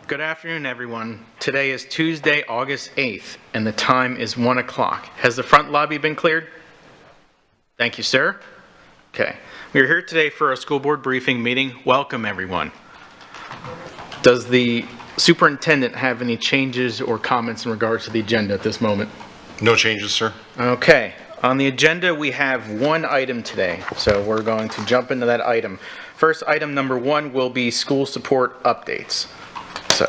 Good afternoon, everyone. Today is Tuesday, August 8th, and the time is 1 o'clock. Has the front lobby been cleared? Thank you, sir. Okay. We are here today for a school board briefing meeting. Welcome, everyone. Does the superintendent have any changes or comments in regards to the agenda at this moment? No changes, sir. Okay. On the agenda, we have one item today, so we're going to jump into that item. First, item number 1 will be school support updates. So,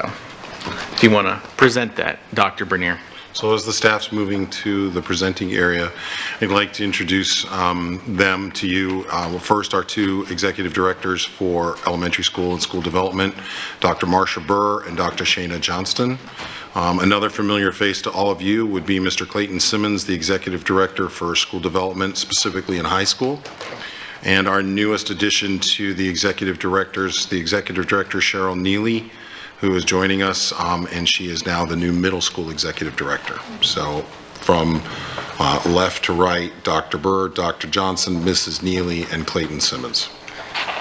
if you want to present that, Dr. Bernier. So as the staff's moving to the presenting area, I'd like to introduce them to you. First, our 2 executive directors for elementary school and school development, Dr. Marsha Burr and Dr. Shana Johnston. Another familiar face to all of you would be Mr. Clayton Simmons, the executive director for school development, specifically in high school. And our newest addition to the executive directors, the executive director Cheryl Neely, who is joining us, and she is now the new middle school executive director. So from left to right, Dr. Burr, Dr. Johnson, Mrs. Neely, and Clayton Simmons.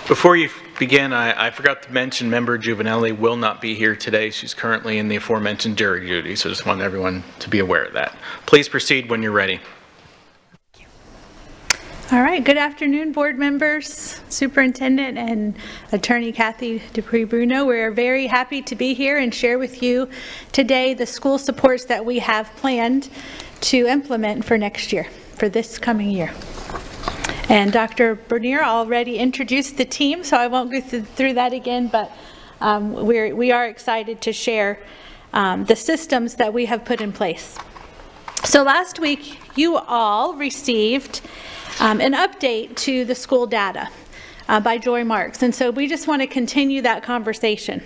Before you begin, I forgot to mention Member Giovanelli will not be here today. She's currently in the aforementioned jury duty, so just want everyone to be aware of that. Please proceed when you're ready. All right, good afternoon, board members, superintendent, and attorney Kathy Dupree-Bruno. We're very happy to be here and share with you today the school supports that we have planned to implement for next year, for this coming year. And Dr. Bernier already introduced the team, so I won't go through that again, but we are excited to share the systems that we have put in place. So last week, you all received an update to the school data by Joy Marks. And so we just want to continue that conversation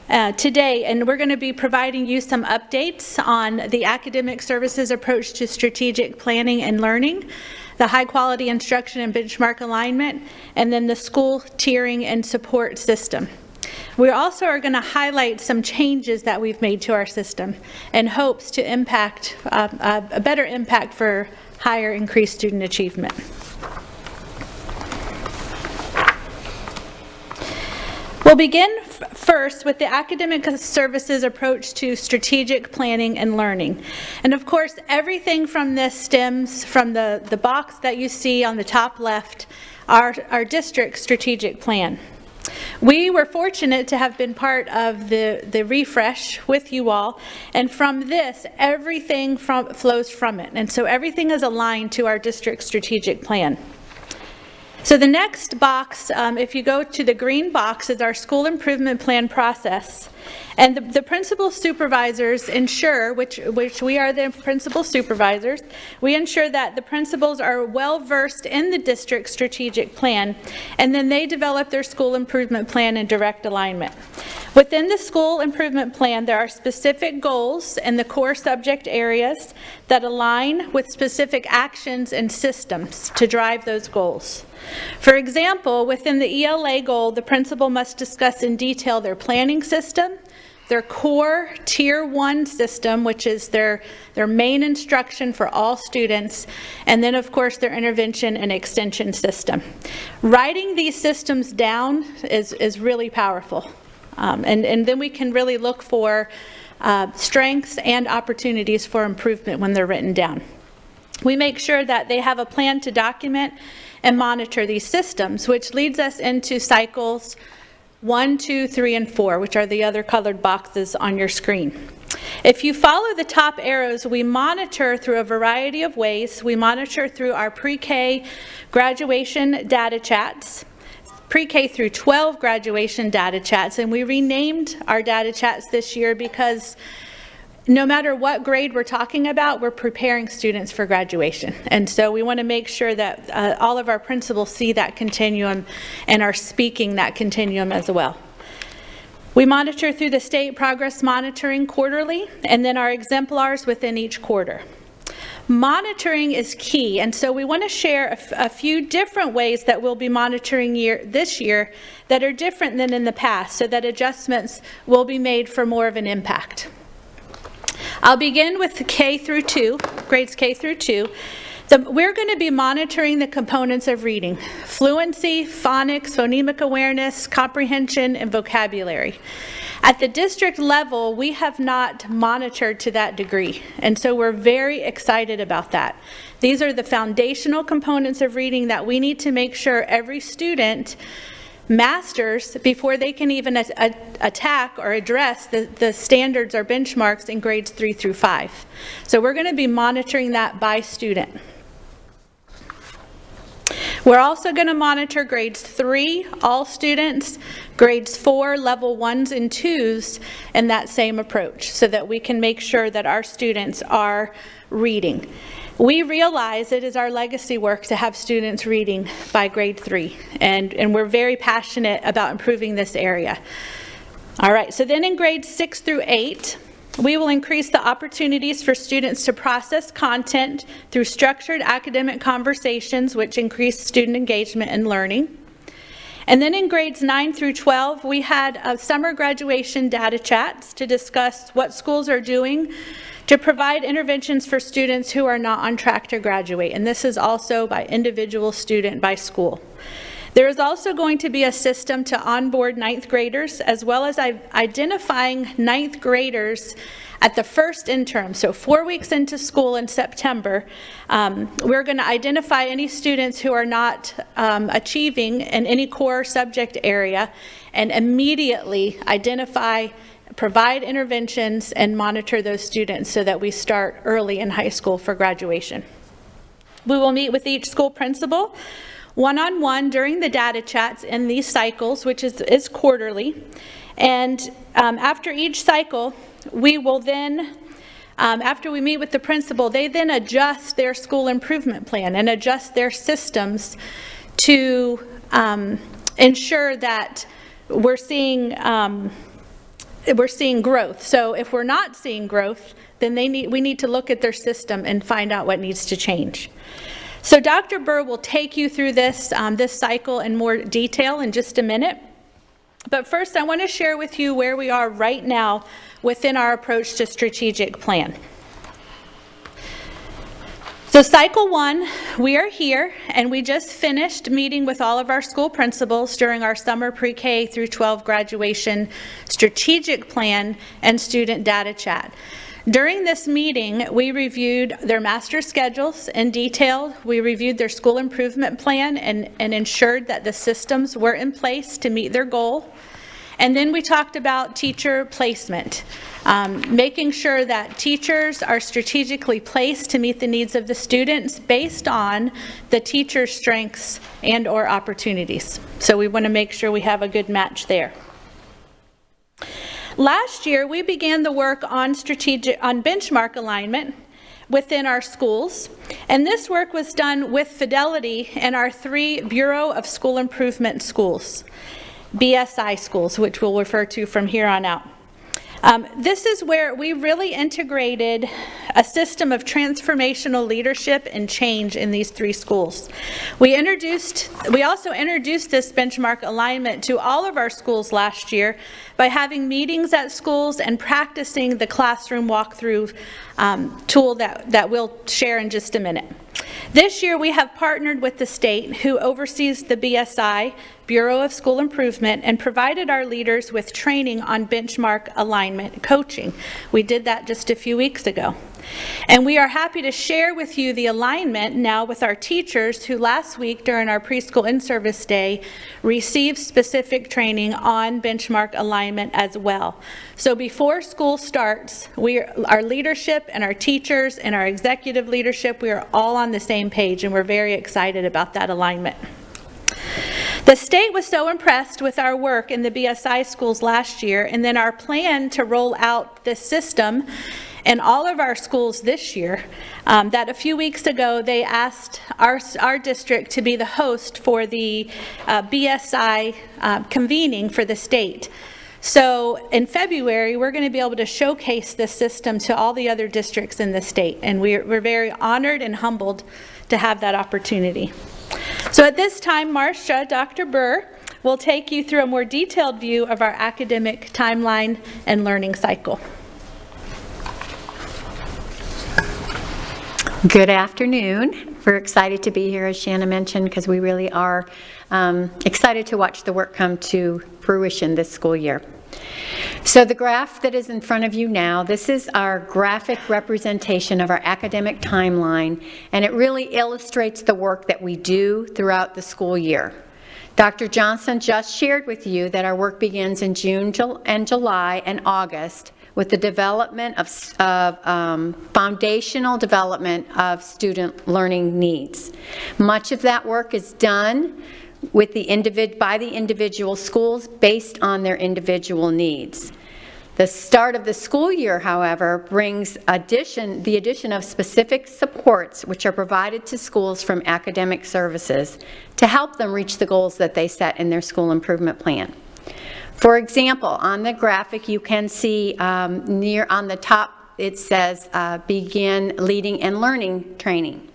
today. And we're going to be providing you some updates on the academic services approach to strategic planning and learning, the high quality instruction and benchmark alignment, and then the school tiering and support system. We also are going to highlight some changes that we've made to our system in hopes to impact a better impact for higher increased student achievement. We'll begin first with the academic services approach to strategic planning and learning. And of course, everything from this stems from the box that you see on the top left, our district strategic plan. We were fortunate to have been part of the refresh with you all, and from this, everything flows from it. And so everything is aligned to our district strategic plan. So the next box, if you go to the green box, is our school improvement plan process. And the principal supervisors ensure, which we are the principal supervisors, we ensure that the principals are well versed in the district strategic plan, and then they develop their school improvement plan in direct alignment. Within the school improvement plan, there are specific goals in the core subject areas that align with specific actions and systems to drive those goals. For example, within the ELA goal, the principal must discuss in detail their planning system, their core Tier 1 system, which is their main instruction for all students, and then of course their intervention and extension system. Writing these systems down is really powerful. And then we can really look for strengths and opportunities for improvement when they're written down. We make sure that they have a plan to document and monitor these systems, which leads us into cycles 1, 2, 3, and 4, which are the other colored boxes on your screen. If you follow the top arrows, we monitor through a variety of ways. We monitor through our pre-K graduation data chats, pre-K through 12 graduation data chats, and we renamed our data chats this year because no matter what grade we're talking about, we're preparing students for graduation. And so we want to make sure that all of our principals see that continuum and are speaking that continuum as well. We monitor through the state progress monitoring quarterly, and then our exemplars within each quarter. Monitoring is key, and so we want to share a few different ways that we'll be monitoring this year that are different than in the past, so that adjustments will be made for more of an impact. I'll begin with the K through 2, grades K through 2. We're going to be monitoring the components of reading: fluency, phonics, phonemic awareness, comprehension, and vocabulary. At the district level, we have not monitored to that degree, and so we're very excited about that. These are the foundational components of reading that we need to make sure every student masters before they can even attack or address the standards or benchmarks in grades 3 through 5. So we're going to be monitoring that by student. We're also going to monitor grades 3, all students, grades 4, level 1s and 2s, in that same approach, so that we can make sure that our students are reading. We realize it is our legacy work to have students reading by grade 3, and we're very passionate about improving this area. All right, so then in grades 6 through 8, we will increase the opportunities for students to process content through structured academic conversations, which increase student engagement and learning. And then in grades 9 through 12, we had summer graduation data chats to discuss what schools are doing to provide interventions for students who are not on track to graduate. And this is also by individual student, by school. There is also going to be a system to onboard 9th graders, as well as identifying 9th graders at the first interim. So 4 weeks into school in September, we're going to identify any students who are not achieving in any core subject area, and immediately identify, provide interventions, and monitor those students so that we start early in high school for graduation. We will meet with each school principal one-on-one during the data chats in these cycles, which is quarterly. And after each cycle, we will then, after we meet with the principal, they then adjust their school improvement plan and adjust their systems to ensure that we're seeing growth. So if we're not seeing growth, then we need to look at their system and find out what needs to change. So Dr. Burr will take you through this cycle in more detail in just a minute. But first, I want to share with you where we are right now within our approach to strategic plan. So cycle 1, we are here, and we just finished meeting with all of our school principals during our summer pre-K through 12 graduation strategic plan and student data chat. During this meeting, we reviewed their master schedules in detail. We reviewed their school improvement plan and ensured that the systems were in place to meet their goal. And then we talked about teacher placement, making sure that teachers are strategically placed to meet the needs of the students based on the teacher's strengths and or opportunities. So we want to make sure we have a good match there. Last year, we began the work on benchmark alignment within our schools, and this work was done with fidelity in our 3 Bureau of School Improvement schools, BSI schools, which we'll refer to from here on out. This is where we really integrated a system of transformational leadership and change in these 3 schools. We also introduced this benchmark alignment to all of our schools last year by having meetings at schools and practicing the classroom walkthrough tool that we'll share in just a minute. This year we have partnered with the state, who oversees the BSI, Bureau of School Improvement, and provided our leaders with training on benchmark alignment coaching. We did that just a few weeks ago. And we are happy to share with you the alignment now with our teachers, who last week during our preschool in-service day received specific training on benchmark alignment as well. So before school starts, our leadership and our teachers and our executive leadership, we are all on the same page, and we're very excited about that alignment. The state was so impressed with our work in the BSI schools last year, and then our plan to roll out this system in all of our schools this year, that a few weeks ago they asked our district to be the host for the BSI convening for the state. So in February, we're going to be able to showcase this system to all the other districts in the state, and we're very honored and humbled to have that opportunity. So at this time, Marcia, Dr. Burr, will take you through a more detailed view of our academic timeline and learning cycle. Good afternoon. We're excited to be here, as Shanna mentioned, because we really are excited to watch the work come to fruition this school year. So the graph that is in front of you now, this is our graphic representation of our academic timeline, and it really illustrates the work that we do throughout the school year. Dr. Johnson just shared with you that our work begins in June and July and August with the development of foundational development of student learning needs. Much of that work is done with by the individual schools based on their individual needs. The start of the school year, however, brings the addition of specific supports which are provided to schools from academic services to help them reach the goals that they set in their school improvement plan. For example, on the graphic you can see on the top it says begin leading and learning training.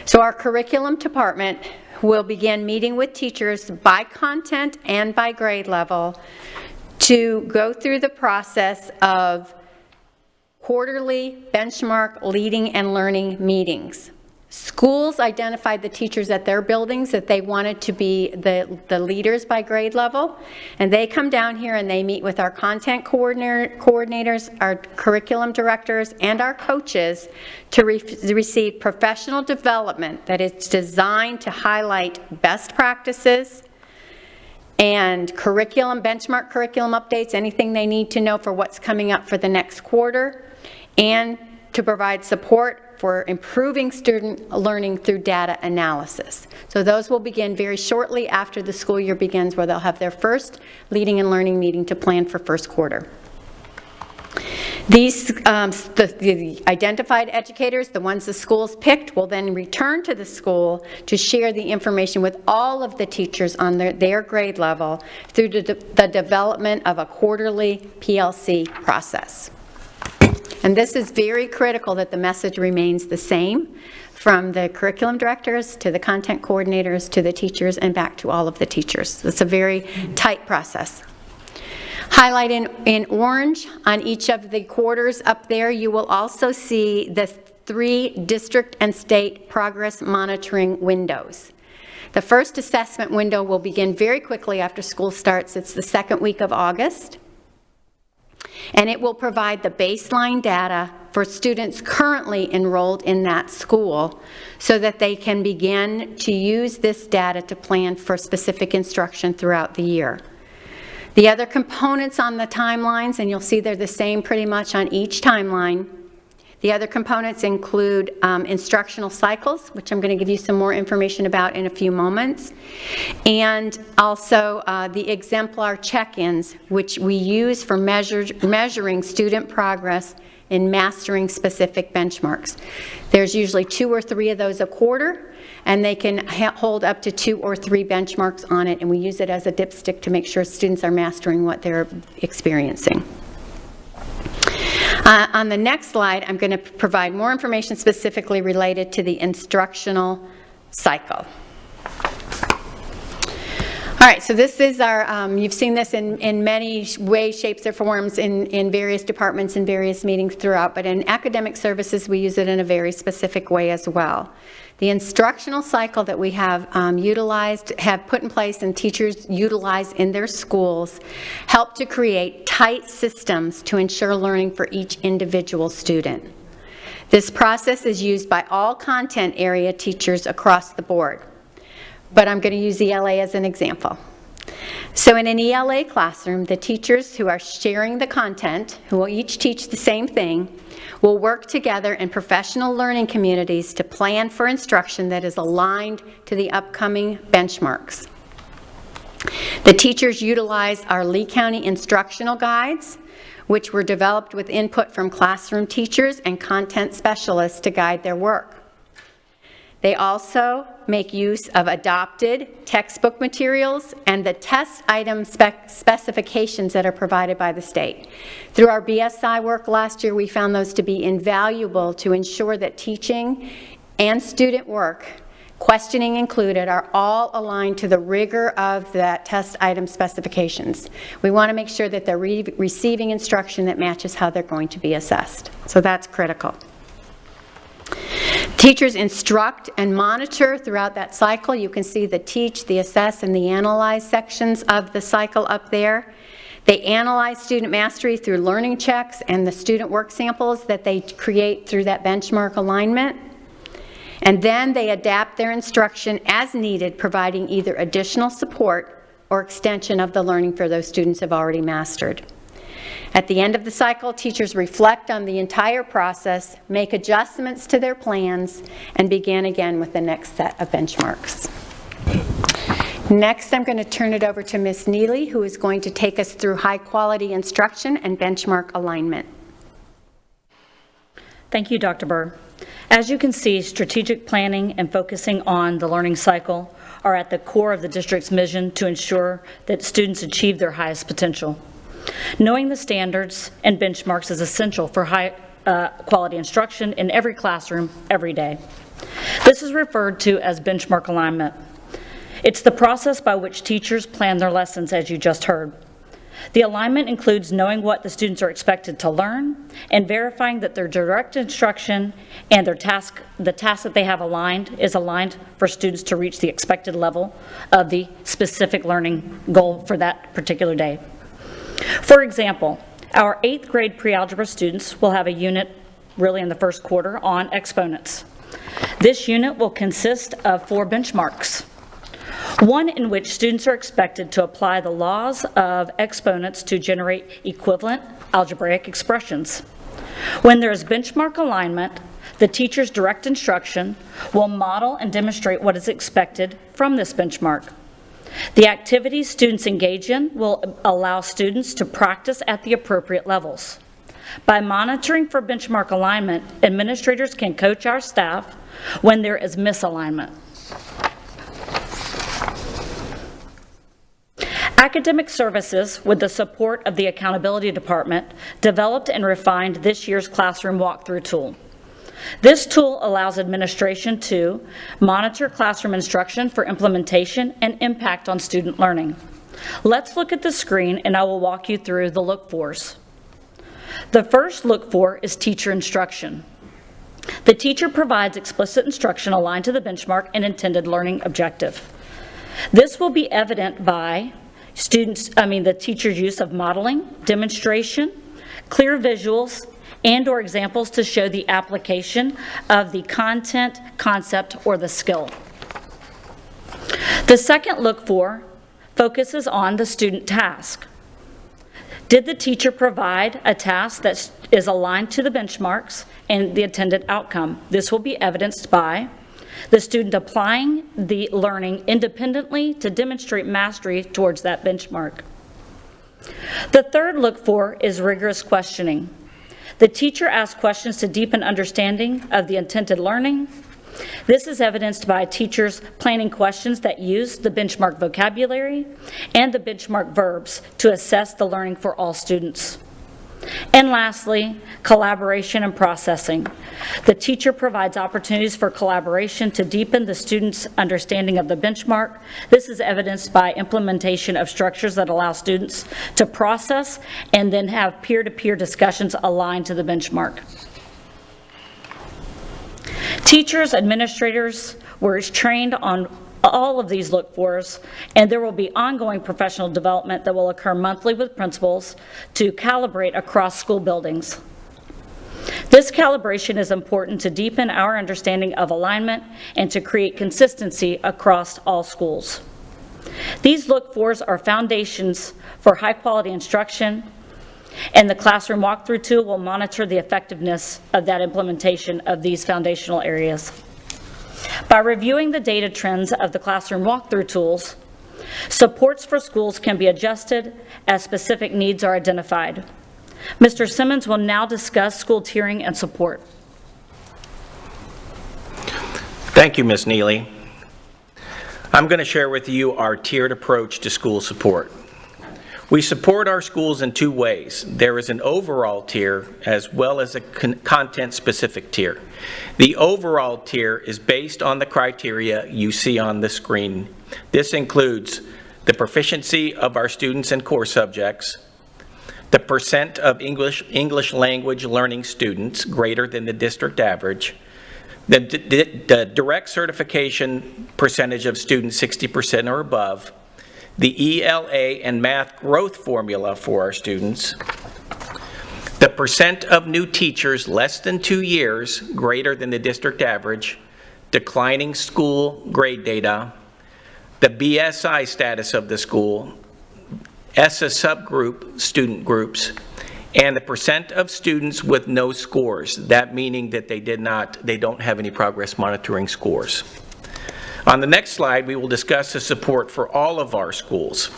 So our curriculum department will begin meeting with teachers by content and by grade level to go through the process of quarterly benchmark leading and learning meetings. Schools identified the teachers at their buildings that they wanted to be the leaders by grade level, and they come down here and they meet with our content coordinators, our curriculum directors, and our coaches to receive professional development that is designed to highlight best practices and benchmark curriculum updates, anything they need to know for what's coming up for the next quarter, and to provide support for improving student learning through data analysis. So those will begin very shortly after the school year begins, where they'll have their first leading and learning meeting to plan for first quarter. These, the identified educators, the ones the schools picked, will then return to the school to share the information with all of the teachers on their grade level through the development of a quarterly PLC process. And this is very critical that the message remains the same from the curriculum directors to the content coordinators to the teachers and back to all of the teachers. It's a very tight process. Highlighted in orange on each of the quarters up there, you will also see the 3 district and state progress monitoring windows. The first assessment window will begin very quickly after school starts. It's the second week of August. And it will provide the baseline data for students currently enrolled in that school so that they can begin to use this data to plan for specific instruction throughout the year. The other components on the timelines, and you'll see they're the same pretty much on each timeline. The other components include instructional cycles, which I'm going to give you some more information about in a few moments, and also the exemplar check-ins, which we use for measuring student progress in mastering specific benchmarks. There's usually 2 or 3 of those a quarter, and they can hold up to 2 or 3 benchmarks on it, and we use it as a dipstick to make sure students are mastering what they're experiencing. On the next slide, I'm going to provide more information specifically related to the instructional cycle. All right, so this is our, you've seen this in many ways, shapes, or forms in various departments and various meetings throughout, but in academic services, we use it in a very specific way as well. The instructional cycle that we have have put in place and teachers utilize in their schools help to create tight systems to ensure learning for each individual student. This process is used by all content area teachers across the board, but I'm going to use ELA as an example. So in an ELA classroom, the teachers who are sharing the content, who will each teach the same thing, will work together in professional learning communities to plan for instruction that is aligned to the upcoming benchmarks. The teachers utilize our Lee County instructional guides, which were developed with input from classroom teachers and content specialists to guide their work. They also make use of adopted textbook materials and the test item specifications that are provided by the state. Through our BSI work last year, we found those to be invaluable to ensure that teaching and student work, questioning included, are all aligned to the rigor of that test item specifications. We want to make sure that they're receiving instruction that matches how they're going to be assessed. So that's critical. Teachers instruct and monitor throughout that cycle. You can see the teach, the assess, and the analyze sections of the cycle up there. They analyze student mastery through learning checks and the student work samples that they create through that benchmark alignment. And then they adapt their instruction as needed, providing either additional support or extension of the learning for those students have already mastered. At the end of the cycle, teachers reflect on the entire process, make adjustments to their plans, and begin again with the next set of benchmarks. Next, I'm going to turn it over to Ms. Neely, who is going to take us through high-quality instruction and benchmark alignment. Thank you, Dr. Burr. As you can see, strategic planning and focusing on the learning cycle are at the core of the district's mission to ensure that students achieve their highest potential. Knowing the standards and benchmarks is essential for high-quality instruction in every classroom, every day. This is referred to as benchmark alignment. It's the process by which teachers plan their lessons, as you just heard. The alignment includes knowing what the students are expected to learn and verifying that their direct instruction and the task that they have is aligned for students to reach the expected level of the specific learning goal for that particular day. For example, our 8th grade pre-algebra students will have a unit really in the first quarter on exponents. This unit will consist of 4 benchmarks. One in which students are expected to apply the laws of exponents to generate equivalent algebraic expressions. When there is benchmark alignment, the teacher's direct instruction will model and demonstrate what is expected from this benchmark. The activities students engage in will allow students to practice at the appropriate levels. By monitoring for benchmark alignment, administrators can coach our staff when there is misalignment. Academic Services, with the support of the Accountability Department, developed and refined this year's classroom walkthrough tool. This tool allows administration to monitor classroom instruction for implementation and impact on student learning. Let's look at the screen and I will walk you through the look-fors. The first look-for is teacher instruction. The teacher provides explicit instruction aligned to the benchmark and intended learning objective. This will be evident by the teacher's use of modeling, demonstration, clear visuals, and/or examples to show the application of the content, concept, or the skill. The second look-for focuses on the student task. Did the teacher provide a task that is aligned to the benchmarks and the intended outcome? This will be evidenced by the student applying the learning independently to demonstrate mastery towards that benchmark. The third look-for is rigorous questioning. The teacher asks questions to deepen understanding of the intended learning. This is evidenced by teachers planning questions that use the benchmark vocabulary and the benchmark verbs to assess the learning for all students. And lastly, collaboration and processing. The teacher provides opportunities for collaboration to deepen the student's understanding of the benchmark. This is evidenced by implementation of structures that allow students to process and then have peer-to-peer discussions aligned to the benchmark. Teachers, administrators were trained on all of these look-fors, and there will be ongoing professional development that will occur monthly with principals to calibrate across school buildings. This calibration is important to deepen our understanding of alignment and to create consistency across all schools. These look-fors are foundations for high-quality instruction, and the classroom walkthrough tool will monitor the effectiveness of that implementation of these foundational areas. By reviewing the data trends of the classroom walkthrough tools, supports for schools can be adjusted as specific needs are identified. Mr. Simmons will now discuss school tiering and support. Thank you, Ms. Neely. I'm going to share with you our tiered approach to school support. We support our schools in 2 ways. There is an overall tier as well as a content-specific tier. The overall tier is based on the criteria you see on the screen. This includes the proficiency of our students in core subjects, the percent of English language learning students greater than the district average, the direct certification percentage of students 60% or above, the ELA and math growth formula for our students, the percent of new teachers less than 2 years, greater than the district average, declining school grade data, the BSI status of the school, ESSA subgroup student groups, and the percent of students with no scores, that meaning that they don't have any progress monitoring scores. On the next slide, we will discuss the support for all of our schools.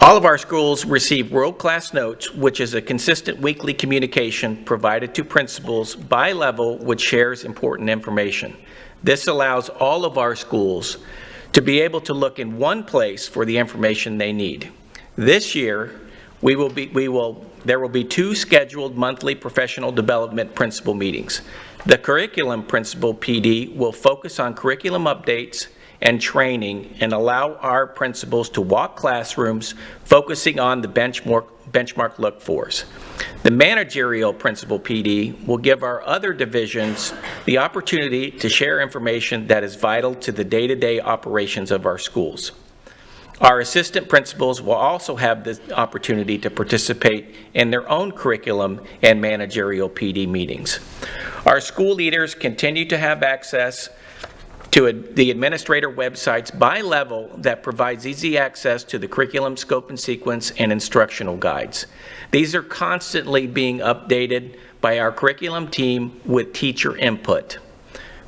All of our schools receive world-class notes, which is a consistent weekly communication provided to principals by level, which shares important information. This allows all of our schools to be able to look in one place for the information they need. This year, there will be 2 scheduled monthly professional development principal meetings. The curriculum principal PD will focus on curriculum updates and training and allow our principals to walk classrooms, focusing on the benchmark look-fors. The managerial principal PD will give our other divisions the opportunity to share information that is vital to the day-to-day operations of our schools. Our assistant principals will also have the opportunity to participate in their own curriculum and managerial PD meetings. Our school leaders continue to have access to the administrator websites by level that provides easy access to the curriculum, scope and sequence, and instructional guides. These are constantly being updated by our curriculum team with teacher input.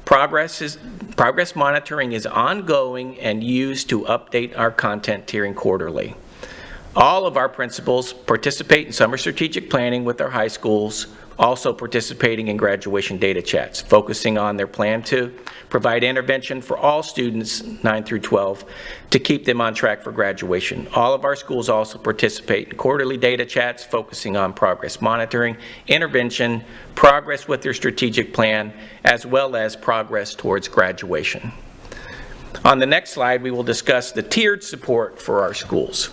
Progress monitoring is ongoing and used to update our content tiering quarterly. All of our principals participate in summer strategic planning with our high schools, also participating in graduation data chats, focusing on their plan to provide intervention for all students 9 through 12 to keep them on track for graduation. All of our schools also participate in quarterly data chats, focusing on progress monitoring, intervention, progress with their strategic plan, as well as progress towards graduation. On the next slide, we will discuss the tiered support for our schools.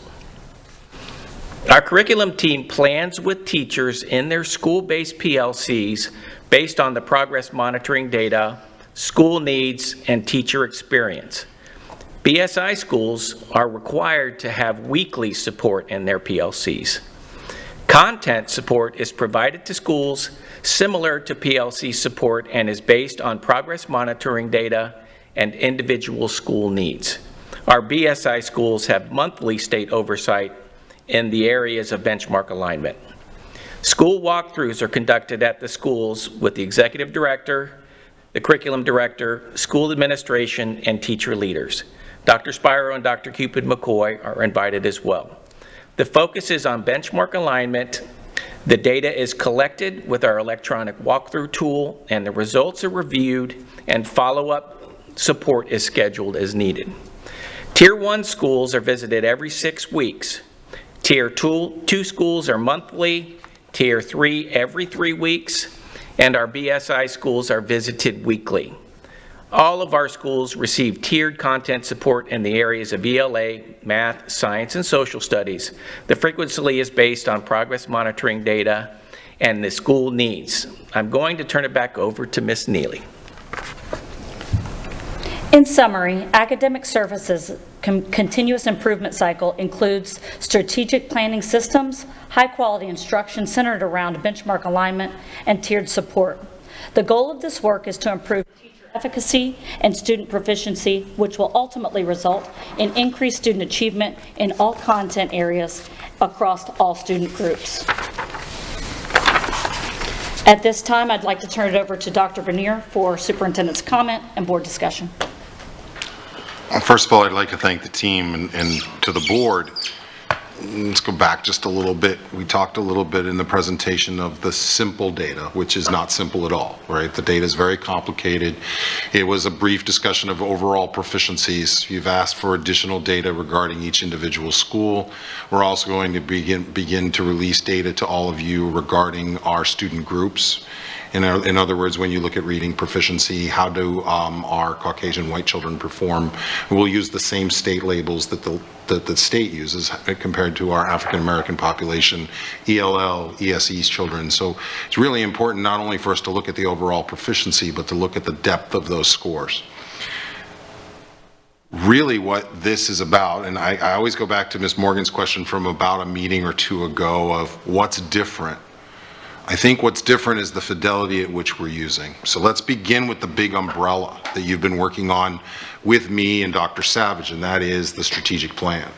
Our curriculum team plans with teachers in their school-based PLCs based on the progress monitoring data, school needs, and teacher experience. BSI schools are required to have weekly support in their PLCs. Content support is provided to schools similar to PLC support and is based on progress monitoring data and individual school needs. Our BSI schools have monthly state oversight in the areas of benchmark alignment. School walkthroughs are conducted at the schools with the executive director, the curriculum director, school administration, and teacher leaders. Dr. Spiro and Dr. Cupid McCoy are invited as well. The focus is on benchmark alignment. The data is collected with our electronic walkthrough tool, and the results are reviewed, and follow-up support is scheduled as needed. Tier 1 schools are visited every 6 weeks. Tier 2 schools are monthly, Tier 3 every 3 weeks, and our BSI schools are visited weekly. All of our schools receive tiered content support in the areas of ELA, math, science, and social studies. The frequency is based on progress monitoring data and the school needs. I'm going to turn it back over to Ms. Neely. In summary, academic services continuous improvement cycle includes strategic planning systems, high-quality instruction centered around benchmark alignment, and tiered support. The goal of this work is to improve teacher efficacy and student proficiency, which will ultimately result in increased student achievement in all content areas across all student groups. At this time, I'd like to turn it over to Dr. Vernier for superintendent's comment and board discussion. First of all, I'd like to thank the team and to the board. Let's go back just a little bit. We talked a little bit in the presentation of the simple data, which is not simple at all, right? The data is very complicated. It was a brief discussion of overall proficiencies. You've asked for additional data regarding each individual school. We're also going to begin to release data to all of you regarding our student groups. In other words, when you look at reading proficiency, how do our Caucasian white children perform? We'll use the same state labels that the state uses compared to our African American population, ELL, ESE's children. So it's really important not only for us to look at the overall proficiency, but to look at the depth of those scores. really what this is about, and I always go back to Ms. Morgan's question from about a meeting or two ago of what's different. I think what's different is the fidelity at which we're using. So let's begin with the big umbrella that you've been working on with me and Dr. Savage, and that is the strategic plan.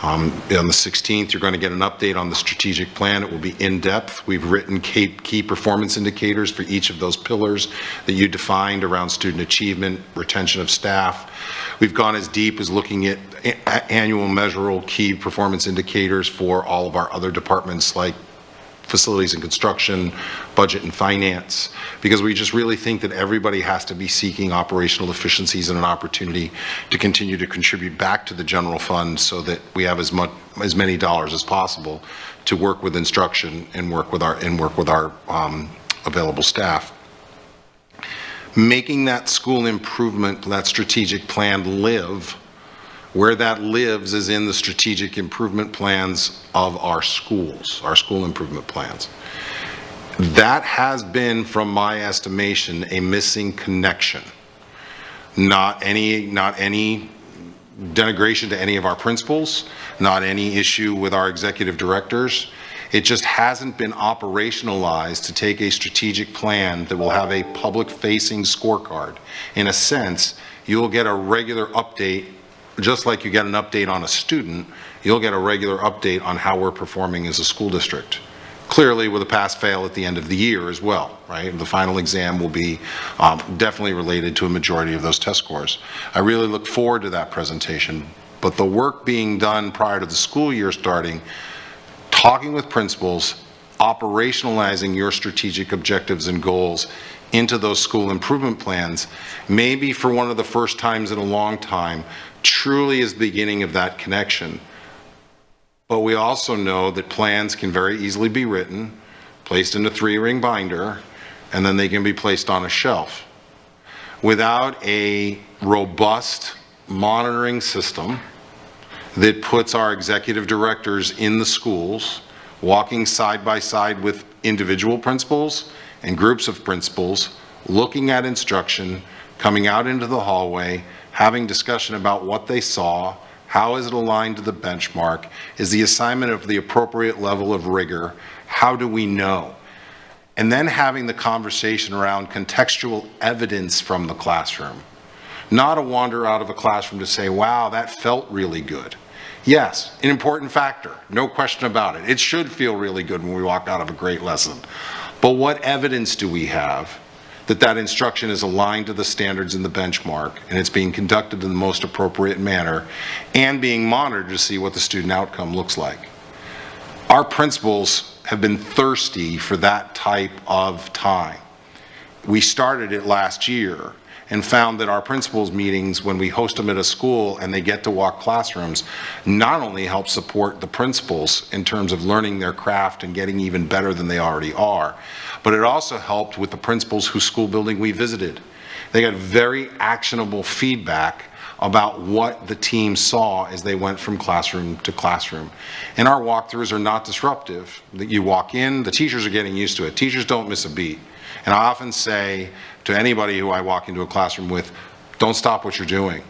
On the 16th, you're going to get an update on the strategic plan. It will be in-depth. We've written key performance indicators for each of those pillars that you defined around student achievement, retention of staff. We've gone as deep as looking at annual measurable key performance indicators for all of our other departments like facilities and construction, budget and finance, because we just really think that everybody has to be seeking operational efficiencies and an opportunity to continue to contribute back to the general fund so that we have as many dollars as possible to work with instruction and work with our available staff. Making that school improvement, that strategic plan live, where that lives is in the strategic improvement plans of our schools, our school improvement plans. That has been, from my estimation, a missing connection. Not any denigration to any of our principals, not any issue with our executive directors. It just hasn't been operationalized to take a strategic plan that will have a public-facing scorecard. In a sense, you'll get a regular update. Just like you get an update on a student, you'll get a regular update on how we're performing as a school district. Clearly with a pass-fail at the end of the year as well, right? The final exam will be definitely related to a majority of those test scores. I really look forward to that presentation, but the work being done prior to the school year starting, talking with principals, operationalizing your strategic objectives and goals into those school improvement plans, maybe for one of the first times in a long time, truly is the beginning of that connection. But we also know that plans can very easily be written, placed in a 3-ring binder, and then they can be placed on a shelf. Without a robust monitoring system that puts our executive directors in the schools, walking side by side with individual principals and groups of principals, looking at instruction, coming out into the hallway, having discussion about what they saw, how is it aligned to the benchmark, is the assignment of the appropriate level of rigor, how do we know? And then having the conversation around contextual evidence from the classroom. Not a wander out of a classroom to say, wow, that felt really good. Yes, an important factor, no question about it. It should feel really good when we walk out of a great lesson. But what evidence do we have that that instruction is aligned to the standards in the benchmark and it's being conducted in the most appropriate manner and being monitored to see what the student outcome looks like? Our principals have been thirsty for that type of time. We started it last year and found that our principals meetings, when we host them at a school and they get to walk classrooms, not only help support the principals in terms of learning their craft and getting even better than they already are, but it also helped with the principals whose school building we visited. They got very actionable feedback about what the team saw as they went from classroom to classroom. And our walkthroughs are not disruptive. That you walk in, the teachers are getting used to it. Teachers don't miss a beat. And I often say to anybody who I walk into a classroom with, don't stop what you're doing.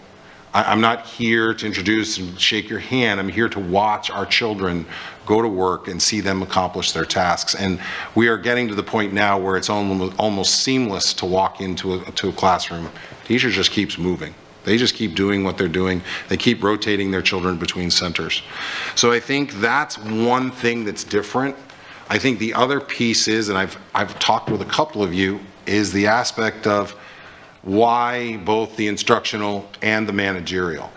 I'm not here to introduce and shake your hand. I'm here to watch our children go to work and see them accomplish their tasks. And we are getting to the point now where it's almost seamless to walk into a classroom. Teacher just keeps moving. They just keep doing what they're doing. They keep rotating their children between centers. So I think that's one thing that's different. I think the other piece is, and I've talked with a couple of you, is the aspect of why both the instructional and the managerial.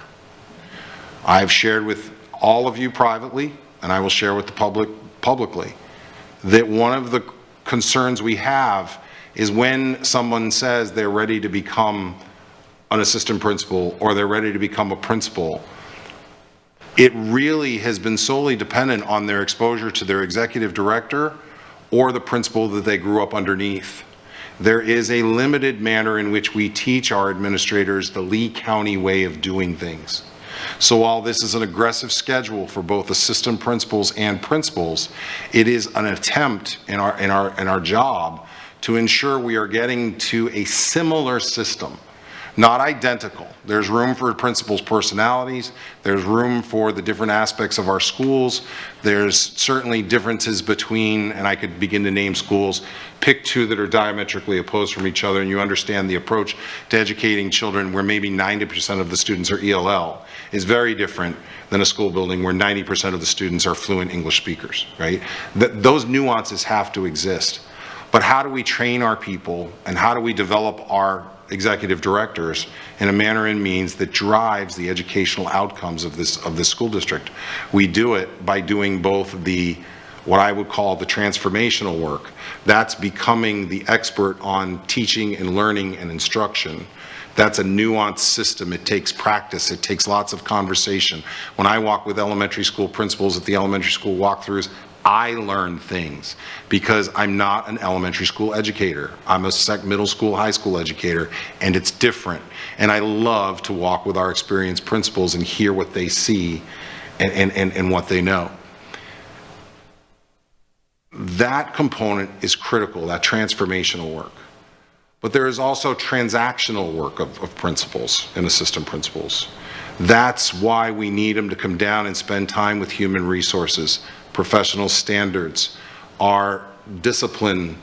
I've shared with all of you privately, and I will share with the public publicly, that one of the concerns we have is when someone says they're ready to become an assistant principal or they're ready to become a principal, it really has been solely dependent on their exposure to their executive director or the principal that they grew up underneath. There is a limited manner in which we teach our administrators the Lee County way of doing things. So while this is an aggressive schedule for both assistant principals and principals, it is an attempt in our job to ensure we are getting to a similar system. Not identical. There's room for principals' personalities. There's room for the different aspects of our schools. There's certainly differences between, and I could begin to name schools, pick two that are diametrically opposed from each other, and you understand the approach to educating children where maybe 90% of the students are ELL is very different than a school building where 90% of the students are fluent English speakers, right? Those nuances have to exist. But how do we train our people, and how do we develop our executive directors in a manner and means that drives the educational outcomes of this school district? We do it by doing both what I would call the transformational work. That's becoming the expert on teaching and learning and instruction. That's a nuanced system. It takes practice. It takes lots of conversation. When I walk with elementary school principals at the elementary school walkthroughs, I learn things because I'm not an elementary school educator. I'm a middle school, high school educator, and it's different. And I love to walk with our experienced principals and hear what they see and what they know. That component is critical, that transformational work. But there is also transactional work of principals and assistant principals. That's why we need them to come down and spend time with human resources, professional standards, our discipline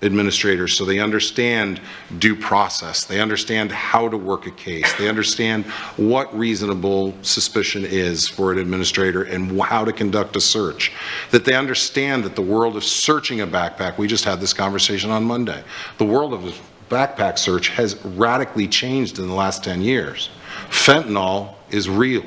administrators, so they understand due process, they understand how to work a case, they understand what reasonable suspicion is for an administrator and how to conduct a search, that they understand that the world of searching a backpack, we just had this conversation on Monday, the world of backpack search has radically changed in the last 10 years. Fentanyl is real.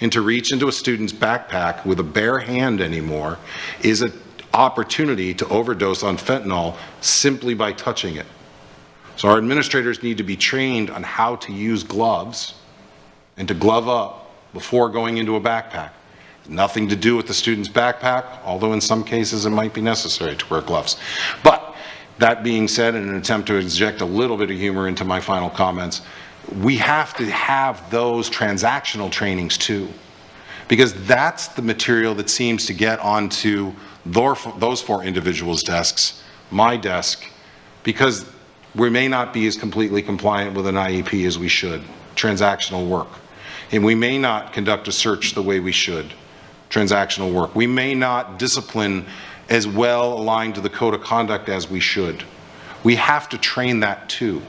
And to reach into a student's backpack with a bare hand anymore is an opportunity to overdose on fentanyl simply by touching it. So our administrators need to be trained on how to use gloves and to glove up before going into a backpack. Nothing to do with the student's backpack, although in some cases it might be necessary to wear gloves. But that being said, in an attempt to inject a little bit of humor into my final comments, we have to have those transactional trainings too, because that's the material that seems to get onto those four individuals' desks, my desk, because we may not be as completely compliant with an IEP as we should, transactional work. And we may not conduct a search the way we should, transactional work. We may not discipline as well aligned to the code of conduct as we should. We have to train that too.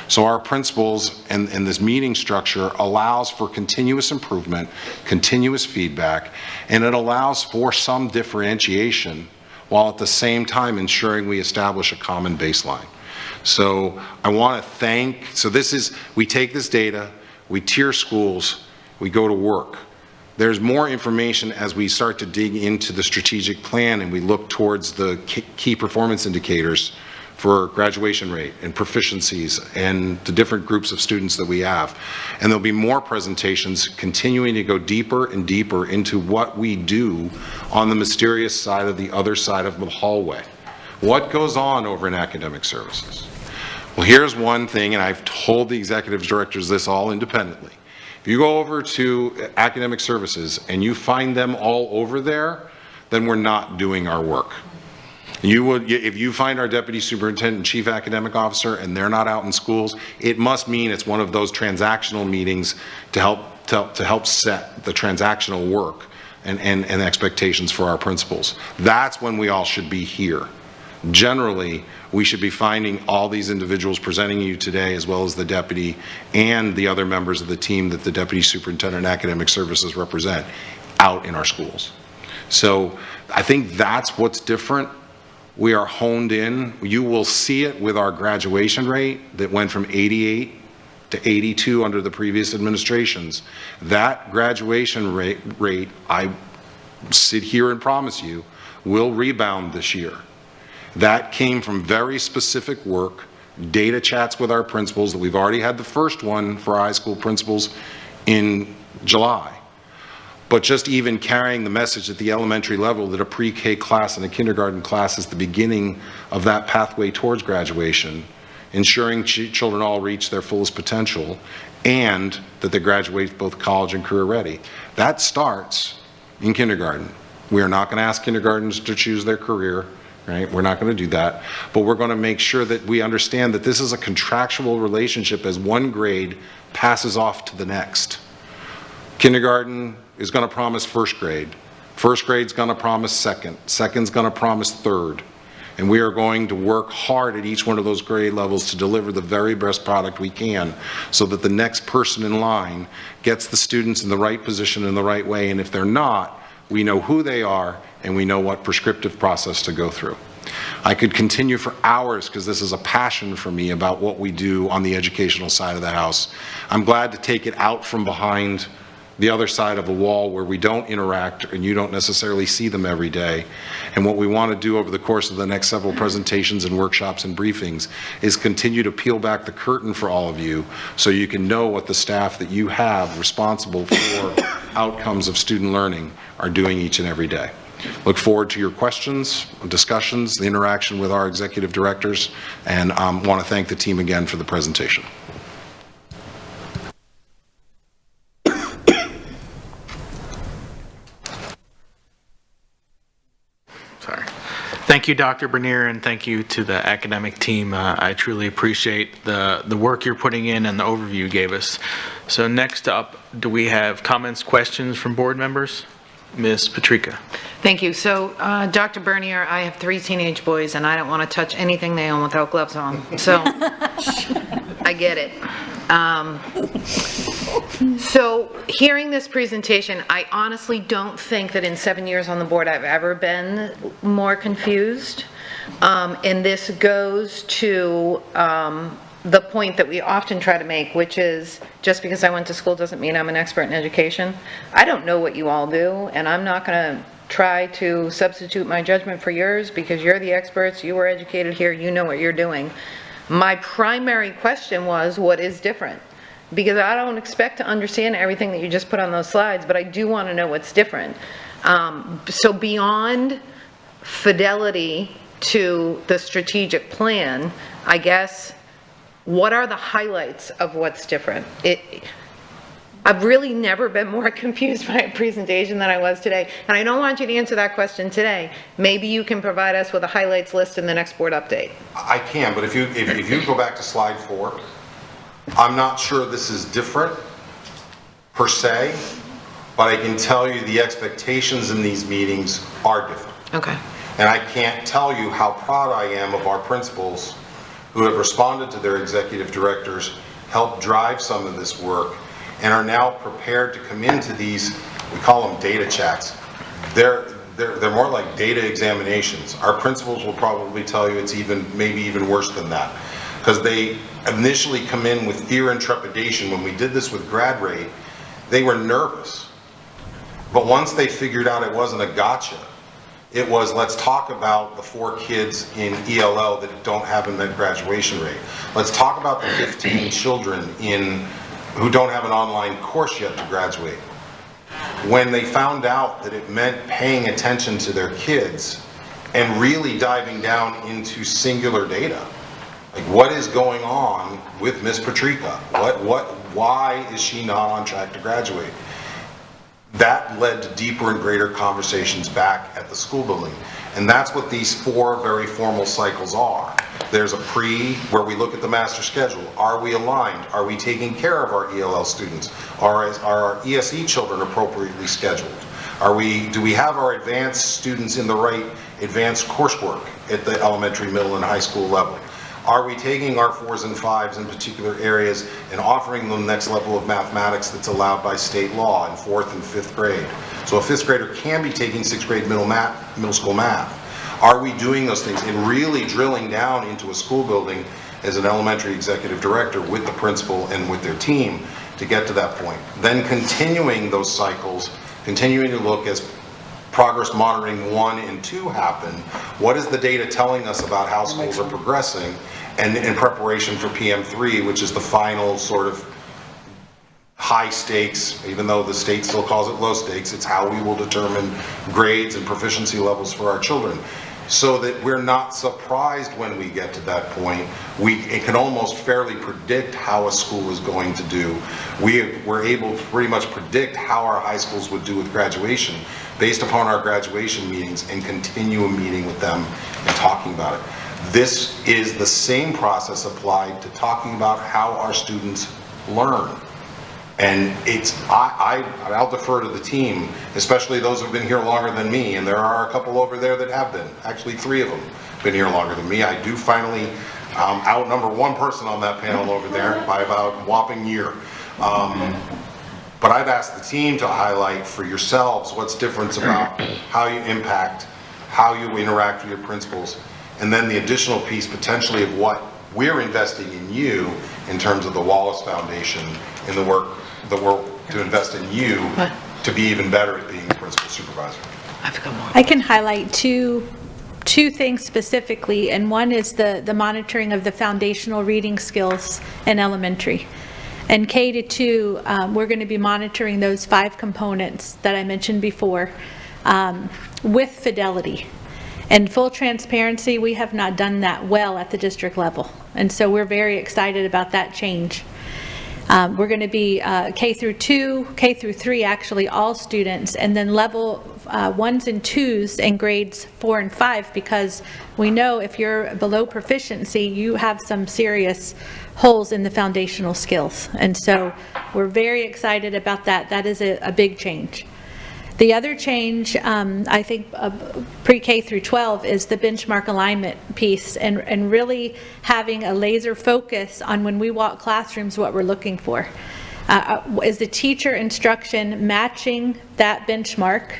So our principals and this meeting structure allows for continuous improvement, continuous feedback, and it allows for some differentiation while at the same time ensuring we establish a common baseline. So I want to thank, we take this data, we tier schools, we go to work. There's more information as we start to dig into the strategic plan and we look towards the key performance indicators for graduation rate and proficiencies and the different groups of students that we have. And there'll be more presentations continuing to go deeper and deeper into what we do on the mysterious side of the other side of the hallway. What goes on over in academic services? Well, here's one thing, and I've told the executive directors this all independently. If you go over to academic services and you find them all over there, then we're not doing our work. If you find our deputy superintendent and chief academic officer and they're not out in schools, it must mean it's one of those transactional meetings to help set the transactional work and expectations for our principals. That's when we all should be here. Generally, we should be finding all these individuals presenting you today, as well as the deputy and the other members of the team that the deputy superintendent and academic services represent, out in our schools. So I think that's what's different. We are honed in. You will see it with our graduation rate that went from 88 to 82 under the previous administrations. That graduation rate, I sit here and promise you, will rebound this year. That came from very specific work, data chats with our principals that we've already had the first one for high school principals in July. But just even carrying the message at the elementary level that a pre-K class and a kindergarten class is the beginning of that pathway towards graduation, ensuring children all reach their fullest potential, and that they graduate both college and career ready. That starts in kindergarten. We are not going to ask kindergartens to choose their career. right? We're not going to do that. But we're going to make sure that we understand that this is a contractual relationship as one grade passes off to the next. Kindergarten is going to promise first grade. First grade's going to promise second. Second's going to promise third. And we are going to work hard at each one of those grade levels to deliver the very best product we can so that the next person in line gets the students in the right position in the right way. And if they're not, we know who they are and we know what prescriptive process to go through. I could continue for hours because this is a passion for me about what we do on the educational side of the house. I'm glad to take it out from behind the other side of a wall where we don't interact and you don't necessarily see them every day. And what we want to do over the course of the next several presentations and workshops and briefings is continue to peel back the curtain for all of you so you can know what the staff that you have responsible for outcomes of student learning are doing each and every day. Look forward to your questions, discussions, the interaction with our executive directors, and want to thank the team again for the presentation. Sorry. Thank you, Dr. Bernier, and thank you to the academic team. I truly appreciate the work you're putting in and the overview you gave us. So next up, do we have comments, questions from board members? Ms. Patrica. Thank you. So, Dr. Bernier, I have 3 teenage boys, and I don't want to touch anything they own without gloves on. So, I get it. So, hearing this presentation, I honestly don't think that in 7 years on the board I've ever been more confused. And this goes to the point that we often try to make, which is just because I went to school doesn't mean I'm an expert in education. I don't know what you all do, and I'm not going to try to substitute my judgment for yours because you're the experts, you were educated here, you know what you're doing. My primary question was, what is different? Because I don't expect to understand everything that you just put on those slides, but I do want to know what's different. So beyond fidelity to the strategic plan, I guess, what are the highlights of what's different? I've really never been more confused by a presentation than I was today. And I don't want you to answer that question today. Maybe you can provide us with a highlights list in the next board update. I can, but if you go back to slide 4, I'm not sure this is different per se, but I can tell you the expectations in these meetings are different. Okay. And I can't tell you how proud I am of our principals who have responded to their executive directors, helped drive some of this work, and are now prepared to come into these, we call them data chats. They're more like data examinations. Our principals will probably tell you it's maybe even worse than that. Because they initially come in with fear and trepidation. When we did this with grad rate, they were nervous. But once they figured out it wasn't a gotcha, it was, let's talk about the 4 kids in ELL that don't have a met graduation rate. Let's talk about the 15 children who don't have an online course yet to graduate. When they found out that it meant paying attention to their kids and really diving down into singular data, like what is going on with Miss Patrica? Why is she not on track to graduate? That led to deeper and greater conversations back at the school building. And that's what these 4 very formal cycles are. There's a pre, where we look at the master schedule. Are we aligned? Are we taking care of our ELL students? Are our ESE children appropriately scheduled? Do we have our advanced students in the right advanced coursework at the elementary, middle, and high school level? Are we taking our 4s and 5s in particular areas and offering them the next level of mathematics that's allowed by state law in 4th and 5th grade? So a 5th grader can be taking 6th grade middle school math. Are we doing those things and really drilling down into a school building as an elementary executive director with the principal and with their team to get to that point? Then continuing those cycles, continuing to look as progress monitoring 1 and 2 happen, what is the data telling us about how schools are progressing, and in preparation for PM3, which is the final sort of high stakes, even though the state still calls it low stakes, it's how we will determine grades and proficiency levels for our children. So that we're not surprised when we get to that point. It can almost fairly predict how a school is going to do. We're able to pretty much predict how our high schools would do with graduation based upon our graduation meetings and continue a meeting with them and talking about it. This is the same process applied to talking about how our students learn. And I'll defer to the team, especially those who've been here longer than me, and there are a couple over there that have been. Actually, 3 of them been here longer than me. I do finally outnumber one person on that panel over there by about a whopping year. But I'd ask the team to highlight for yourselves what's different about how you impact, how you interact with your principals, and then the additional piece potentially of what we're investing in you in terms of the Wallace Foundation and the work to invest in you to be even better at being a principal supervisor. I can highlight two things specifically, and one is the monitoring of the foundational reading skills in elementary. And K to 2, we're going to be monitoring those 5 components that I mentioned before with fidelity. And full transparency, we have not done that well at the district level. And so we're very excited about that change. We're going to be K through 2, K through 3, actually all students, and then level 1s and 2s and grades 4 and 5, because we know if you're below proficiency, you have some serious holes in the foundational skills. And so we're very excited about that. That is a big change. The other change, I think, pre-K through 12 is the benchmark alignment piece, and really having a laser focus on when we walk classrooms what we're looking for. Is the teacher instruction matching that benchmark?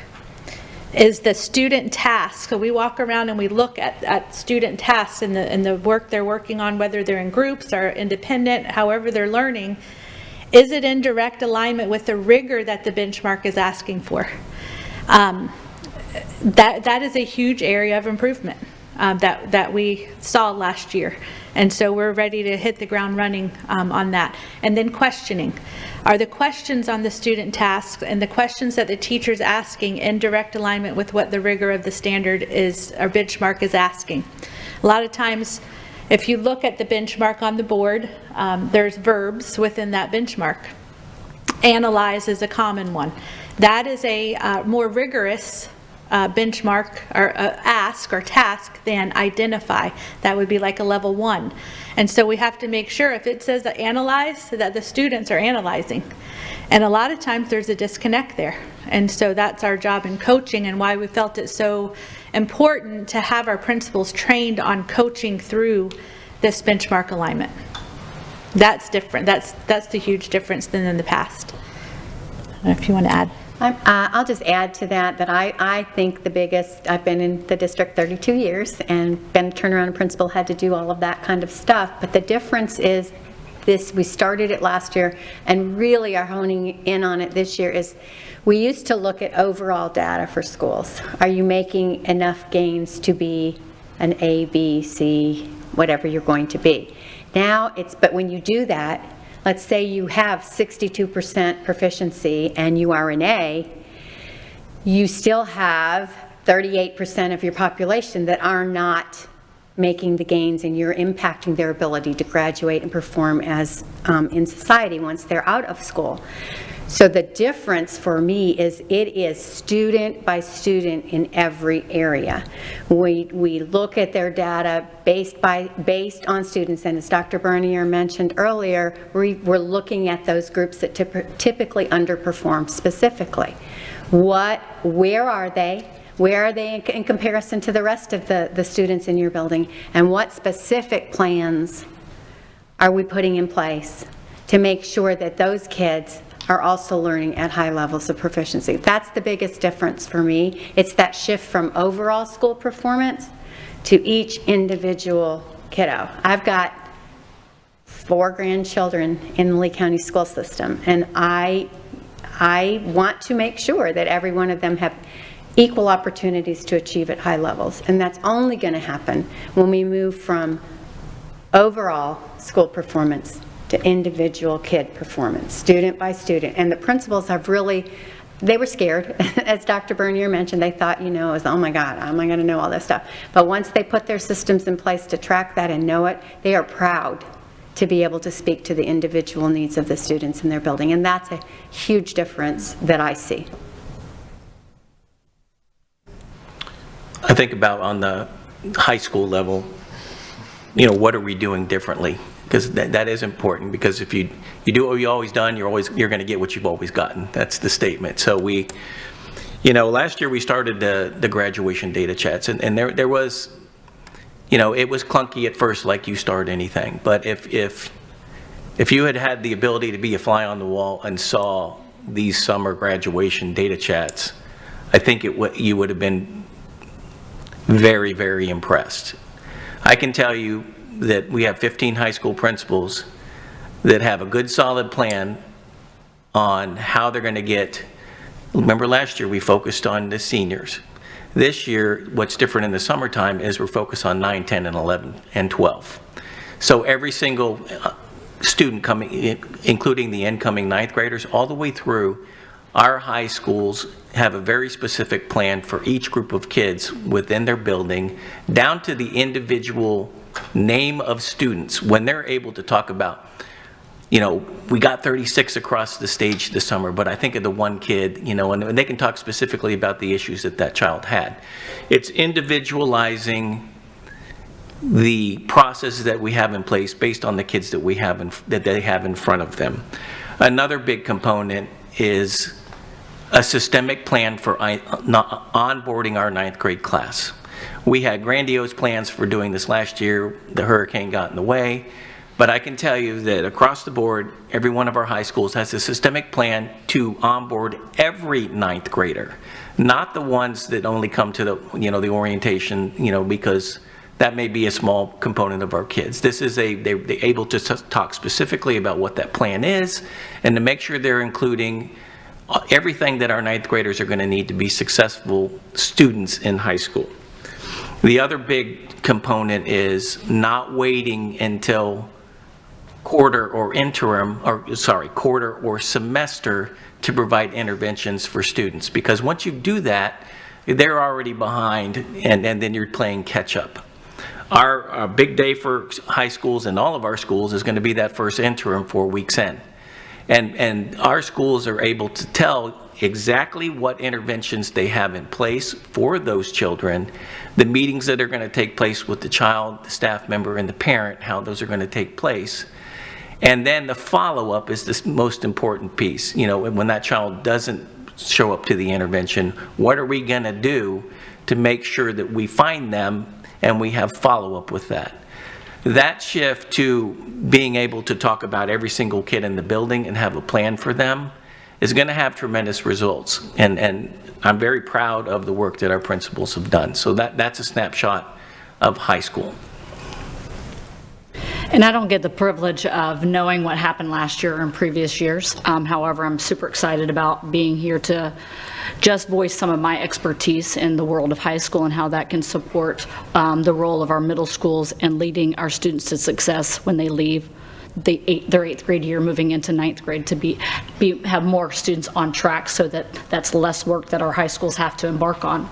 Is the student task, so we walk around and we look at student tasks and the work they're working on, whether they're in groups or independent, however they're learning, is it in direct alignment with the rigor that the benchmark is asking for? That is a huge area of improvement that we saw last year. And so we're ready to hit the ground running on that. And then questioning. Are the questions on the student tasks and the questions that the teacher's asking in direct alignment with what the rigor of the standard is, or benchmark is asking? A lot of times, if you look at the benchmark on the board, there's verbs within that benchmark. Analyze is a common one. That is a more rigorous benchmark or ask or task than identify. That would be like a level 1. And so we have to make sure if it says analyze, that the students are analyzing. And a lot of times there's a disconnect there. And so that's our job in coaching, and why we felt it so important to have our principals trained on coaching through this benchmark alignment. That's different. That's the huge difference than in the past. I don't know if you want to add. I'll just add to that I think the biggest, I've been in the district 32 years and been a turnaround principal, had to do all of that kind of stuff, but the difference is this, we started it last year and really are honing in on it this year, is we used to look at overall data for schools. Are you making enough gains to be an A, B, C, whatever you're going to be? Now it's, but when you do that, let's say you have 62% proficiency and you are an A, you still have 38% of your population that are not making the gains, and you're impacting their ability to graduate and perform as in society once they're out of school. So the difference for me is it is student by student in every area. We look at their data based on students, and as Dr. Bernier mentioned earlier, we're looking at those groups that typically underperform specifically. Where are they? Where are they in comparison to the rest of the students in your building? And what specific plans are we putting in place to make sure that those kids are also learning at high levels of proficiency? That's the biggest difference for me. It's that shift from overall school performance to each individual kiddo. I've got 4 grandchildren in the Lee County school system, and I want to make sure that every one of them have equal opportunities to achieve at high levels. And that's only going to happen when we move from overall school performance to individual kid performance, student by student. And the principals have really, they were scared. As Dr. Bernier mentioned, they thought, it was, oh my God, how am I going to know all this stuff? But once they put their systems in place to track that and know it, they are proud to be able to speak to the individual needs of the students in their building. And that's a huge difference that I see. I think about on the high school level, what are we doing differently? Because that is important, because if you do what you've always done, you're going to get what you've always gotten. That's the statement. So last year we started the graduation data chats, and there was, it was clunky at first, like you start anything. But if you had the ability to be a fly on the wall and saw these summer graduation data chats, I think you would have been very, very impressed. I can tell you that we have 15 high school principals that have a good solid plan on how they're going to get. Remember last year we focused on the seniors. This year, what's different in the summertime is we're focused on 9, 10, and 11, and 12. So every single student coming in, including the incoming ninth graders, all the way through, our high schools have a very specific plan for each group of kids within their building, down to the individual name of students. When they're able to talk about, we got 36 across the stage this summer, but I think of the one kid, and they can talk specifically about the issues that child had. It's individualizing the processes that we have in place based on the kids that they have in front of them. Another big component is a systemic plan for onboarding our ninth grade class. We had grandiose plans for doing this last year. The hurricane got in the way. But I can tell you that across the board, every one of our high schools has a systemic plan to onboard every ninth grader, not the ones that only come to the orientation, because that may be a small component of our kids. This is they're able to talk specifically about what that plan is, and to make sure they're including everything that our ninth graders are going to need to be successful students in high school. The other big component is not waiting until quarter or semester to provide interventions for students, because once you do that, they're already behind, and then you're playing catch up. Our big day for high schools and all of our schools is going to be that first interim 4 weeks in. And our schools are able to tell exactly what interventions they have in place for those children, the meetings that are going to take place with the child, the staff member, and the parent, how those are going to take place. And then the follow-up is the most important piece. When that child doesn't show up to the intervention, what are we going to do to make sure that we find them and we have follow-up with that? That shift to being able to talk about every single kid in the building and have a plan for them is going to have tremendous results. And I'm very proud of the work that our principals have done. So that's a snapshot of high school. And I don't get the privilege of knowing what happened last year and previous years. However, I'm super excited about being here to just voice some of my expertise in the world of high school and how that can support the role of our middle schools and leading our students to success when they leave their eighth grade year, moving into ninth grade, to have more students on track, so that's less work that our high schools have to embark on.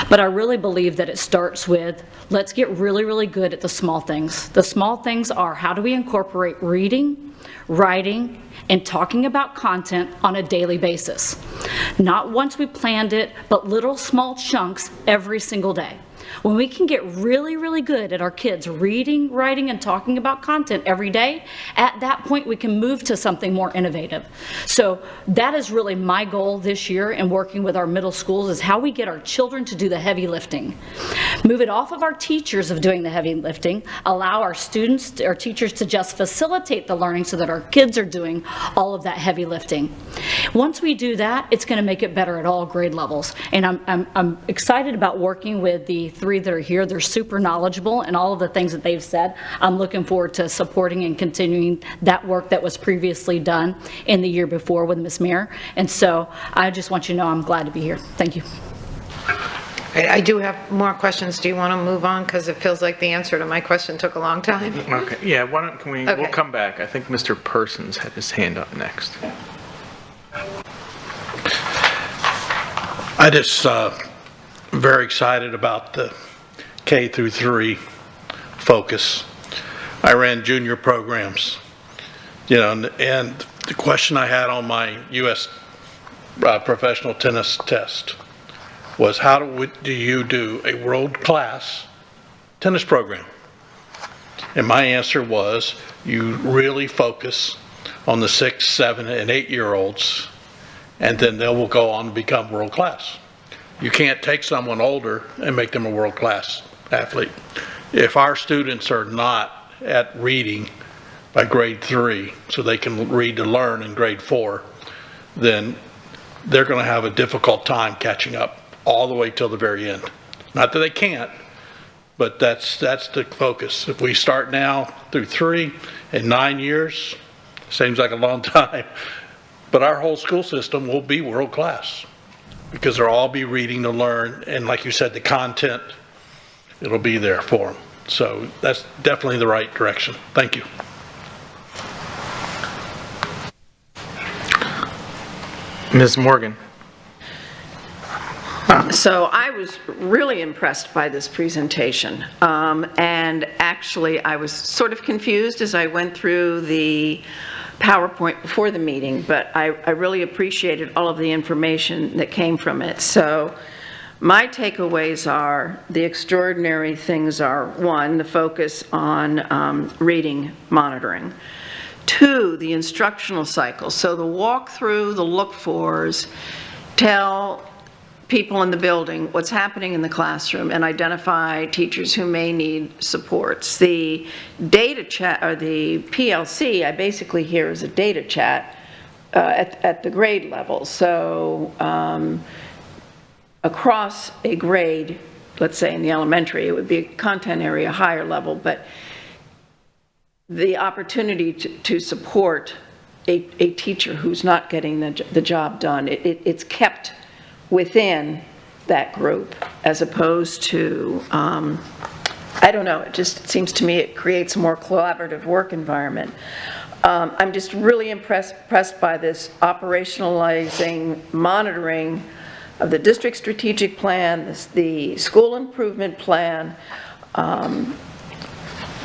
But I really believe that it starts with, let's get really, really good at the small things. The small things are, how do we incorporate reading, writing, and talking about content on a daily basis? Not once we planned it, but little small chunks every single day. When we can get really, really good at our kids reading, writing, and talking about content every day, at that point we can move to something more innovative. So that is really my goal this year in working with our middle schools, is how we get our children to do the heavy lifting. Move it off of our teachers of doing the heavy lifting, allow our students, our teachers, to just facilitate the learning so that our kids are doing all of that heavy lifting. Once we do that, it's going to make it better at all grade levels. And I'm excited about working with the three that are here. They're super knowledgeable, and all of the things that they've said, I'm looking forward to supporting and continuing that work that was previously done in the year before with Ms. Mayer. And so I just want you to know I'm glad to be here. Thank you. I do have more questions. Do you want to move on? Because it feels like the answer to my question took a long time. Okay, yeah, we'll Okay. come back. I think Mr. Persons had his hand up next. I just very excited about the K through 3 focus. I ran junior programs, and the question I had on my U.S. professional tennis test was how do you do a world-class tennis program? And my answer was, you really focus on the 6, 7, and 8-year-olds, and then they will go on to become world-class. You can't take someone older and make them a world-class athlete. If our students are not at reading by grade 3, so they can read to learn in grade 4, then they're going to have a difficult time catching up all the way till the very end. Not that they can't, but that's the focus. If we start now through 3 in 9 years, seems like a long time, but our whole school system will be world-class because they'll all be reading to learn, and like you said, the content, it'll be there for them. So that's definitely the right direction. Thank you. Ms. Morgan. So I was really impressed by this presentation. And actually, I was sort of confused as I went through the PowerPoint before the meeting, but I really appreciated all of the information that came from it. So my takeaways are, the extraordinary things are, 1, the focus on reading monitoring. 2, the instructional cycle. So the walkthrough, the look-fors, tell people in the building what's happening in the classroom and identify teachers who may need supports. The data chat, or the PLC, I basically hear is a data chat at the grade level. So across a grade, let's say in the elementary, it would be a content area higher level, but the opportunity to support a teacher who's not getting the job done, it's kept within that group, as opposed to, I don't know, it just seems to me it creates a more collaborative work environment. I'm just really impressed by this operationalizing, monitoring of the district strategic plan, the school improvement plan,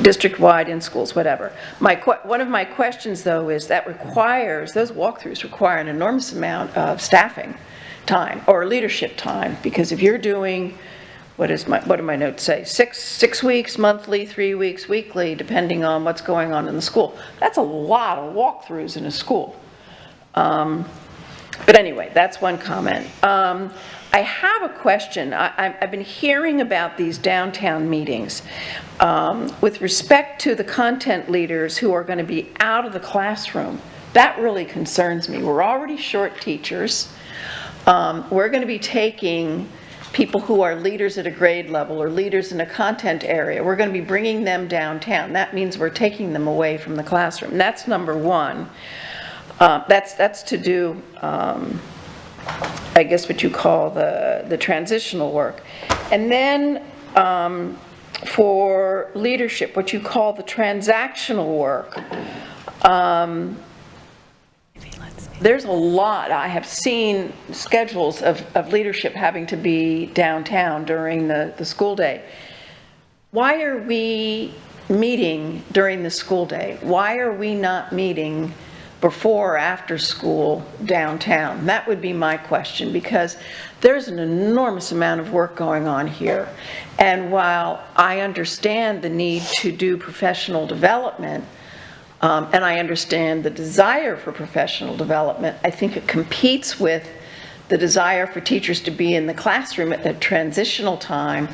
district-wide in schools, whatever. One of my questions, though, is that those walkthroughs require an enormous amount of staffing time or leadership time, because if you're doing, what do my notes say, six weeks monthly, 3 weeks weekly, depending on what's going on in the school, that's a lot of walkthroughs in a school. But anyway, that's one comment. I have a question. I've been hearing about these downtown meetings with respect to the content leaders who are going to be out of the classroom. That really concerns me. We're already short teachers. We're going to be taking people who are leaders at a grade level or leaders in a content area. We're going to be bringing them downtown. That means we're taking them away from the classroom. That's number one. That's to do, I guess, what you call the transitional work. And then for leadership, what you call the transactional work. There's a lot. I have seen schedules of leadership having to be downtown during the school day. Why are we meeting during the school day? Why are we not meeting before or after school downtown? That would be my question, because there's an enormous amount of work going on here. And while I understand the need to do professional development, and I understand the desire for professional development, I think it competes with the desire for teachers to be in the classroom at the transitional time,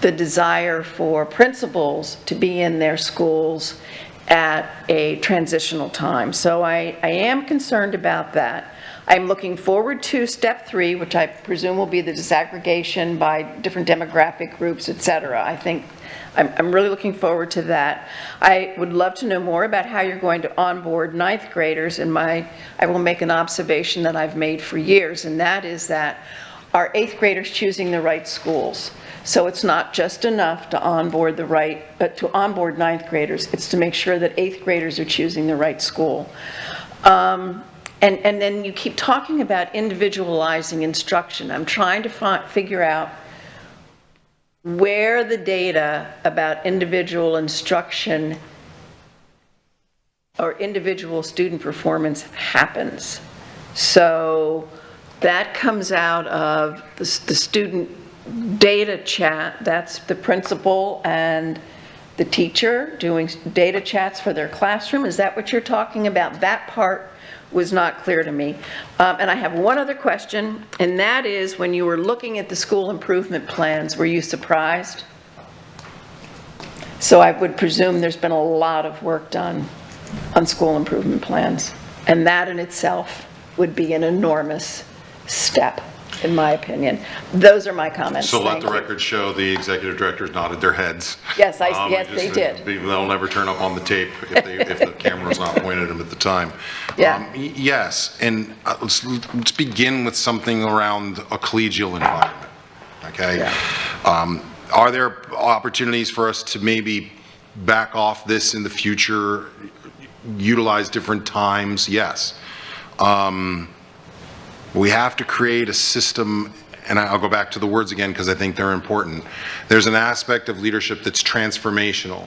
the desire for principals to be in their schools at a transitional time. So I am concerned about that. I'm looking forward to step 3, which I presume will be the disaggregation by different demographic groups, et cetera. I think I'm really looking forward to that. I would love to know more about how you're going to onboard 9th graders, and I will make an observation that I've made for years, and that is that are 8th graders choosing the right schools? So it's not just enough to onboard to onboard 9th graders, it's to make sure that 8th graders are choosing the right school. And then you keep talking about individualizing instruction. I'm trying to figure out where the data about individual instruction or individual student performance happens. So that comes out of the student data chat. That's the principal and the teacher doing data chats for their classroom. Is that what you're talking about? That part was not clear to me. And I have one other question, and that is, when you were looking at the school improvement plans, were you surprised? So I would presume there's been a lot of work done on school improvement plans, and that in itself would be an enormous step, in my opinion. Those are my comments. So let Thank the you. record show the executive directors nodded their heads. Yes, yes, they did. They'll never turn up on the tape if the camera's not pointed at them at the time. Yeah. Yes, and let's begin with something around a collegial environment, okay? Yeah. Are there opportunities for us to maybe back off this in the future, utilize different times? Yes. We have to create a system, and I'll go back to the words again because I think they're important. There's an aspect of leadership that's transformational.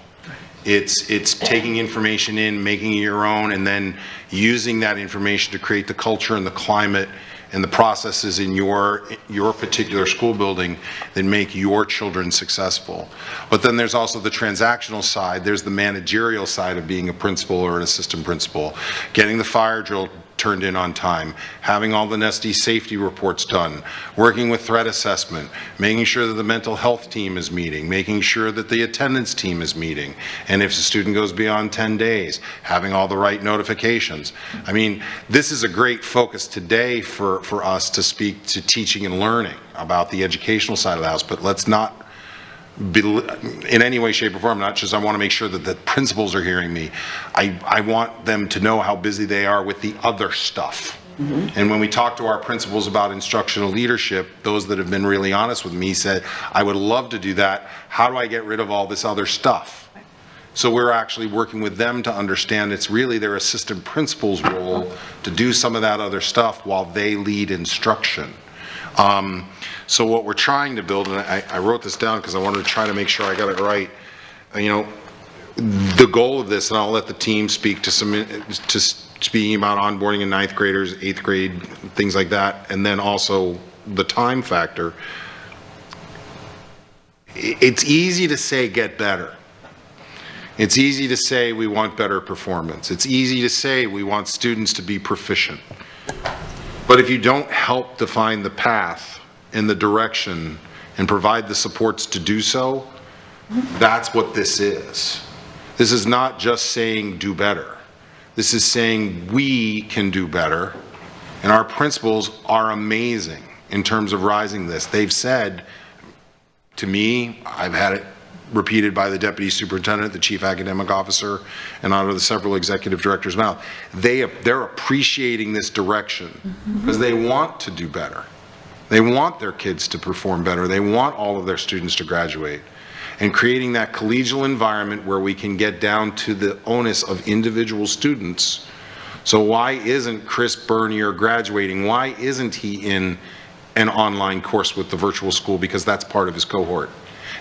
It's taking information in, making it your own, and then using that information to create the culture and the climate and the processes in your particular school building that make your children successful. But then there's also the transactional side. There's the managerial side of being a principal or an assistant principal, getting the fire drill turned in on time, having all the Nesty safety reports done, working with threat assessment, making sure that the mental health team is meeting, making sure that the attendance team is meeting, and if the student goes beyond 10 days, having all the right notifications. I mean, this is a great focus today for us to speak to teaching and learning about the educational side of the house, but let's not in any way, shape, or form, not just I want to make sure that the principals are hearing me. I want them to know how busy they are with the other stuff. And when we talk to our principals about instructional leadership, those that have been really honest with me said, I would love to do that. How do I get rid of all this other stuff? So we're actually working with them to understand it's really their assistant principal's role to do some of that other stuff while they lead instruction. So what we're trying to build, and I wrote this down because I wanted to try to make sure I got it right, you know, the goal of this, and I'll let the team speak to speaking about onboarding in 9th graders, 8th grade, things like that, and then also the time factor. It's easy to say get better. It's easy to say we want better performance. It's easy to say we want students to be proficient. But if you don't help define the path and the direction and provide the supports to do so, that's what this is. This is not just saying do better. This is saying we can do better, and our principals are amazing in terms of rising this. They've said to me, I've had it repeated by the deputy superintendent, the chief academic officer, and out of the several executive directors' mouth, they're appreciating this direction because they want to do better. They want their kids to perform better. They want all of their students to graduate. And creating that collegial environment where we can get down to the onus of individual students. So why isn't Chris Bernier graduating? Why isn't he in an online course with the virtual school? Because that's part of his cohort.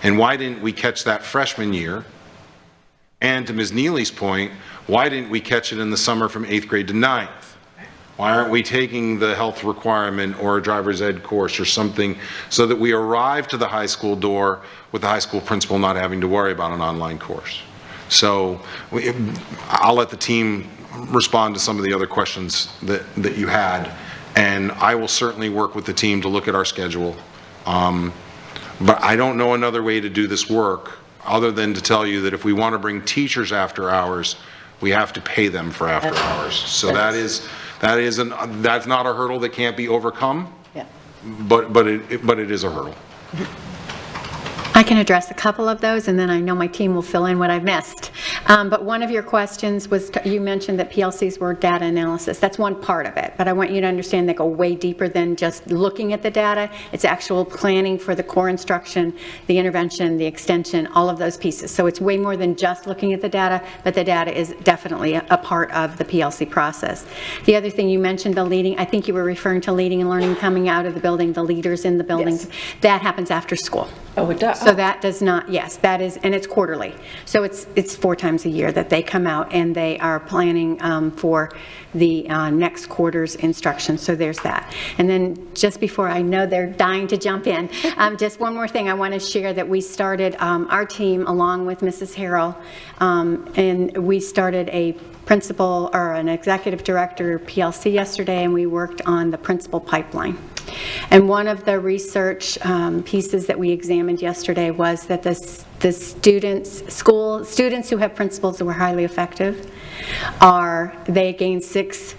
And why didn't we catch that freshman year? And to Ms. Neely's point, why didn't we catch it in the summer from 8th grade to 9th? Why aren't we taking the health requirement or a driver's ed course or something so that we arrive to the high school door with the high school principal not having to worry about an online course? So I'll let the team respond to some of the other questions that you had, and I will certainly work with the team to look at our schedule. But I don't know another way to do this work other than to tell you that if we want to bring teachers after hours, we have to pay them for after hours. So that's not a hurdle that can't be overcome. Yeah. But it is a hurdle. I can address a couple of those, and then I know my team will fill in what I've missed. But one of your questions was, you mentioned that PLCs were data analysis. That's one part of it, but I want you to understand they go way deeper than just looking at the data. It's actual planning for the core instruction, the intervention, the extension, all of those pieces. So it's way more than just looking at the data, but the data is definitely a part of the PLC process. The other thing you mentioned, the leading, I think you were referring to leading and learning coming out of the building, the leaders in the building. Yes. That happens after school. Oh, it does? So that does not, yes, that is, and it's quarterly. So it's 4 times times a year that they come out and they are planning for the next quarter's instruction. So there's that. And then just before, I know they're dying to jump in, just one more thing I want to share, that we started our team along with Mrs. Harrell, and we started a principal or an executive director PLC yesterday, and we worked on the principal pipeline. And one of the research pieces that we examined yesterday was that the students who have principals who were highly effective they gain 6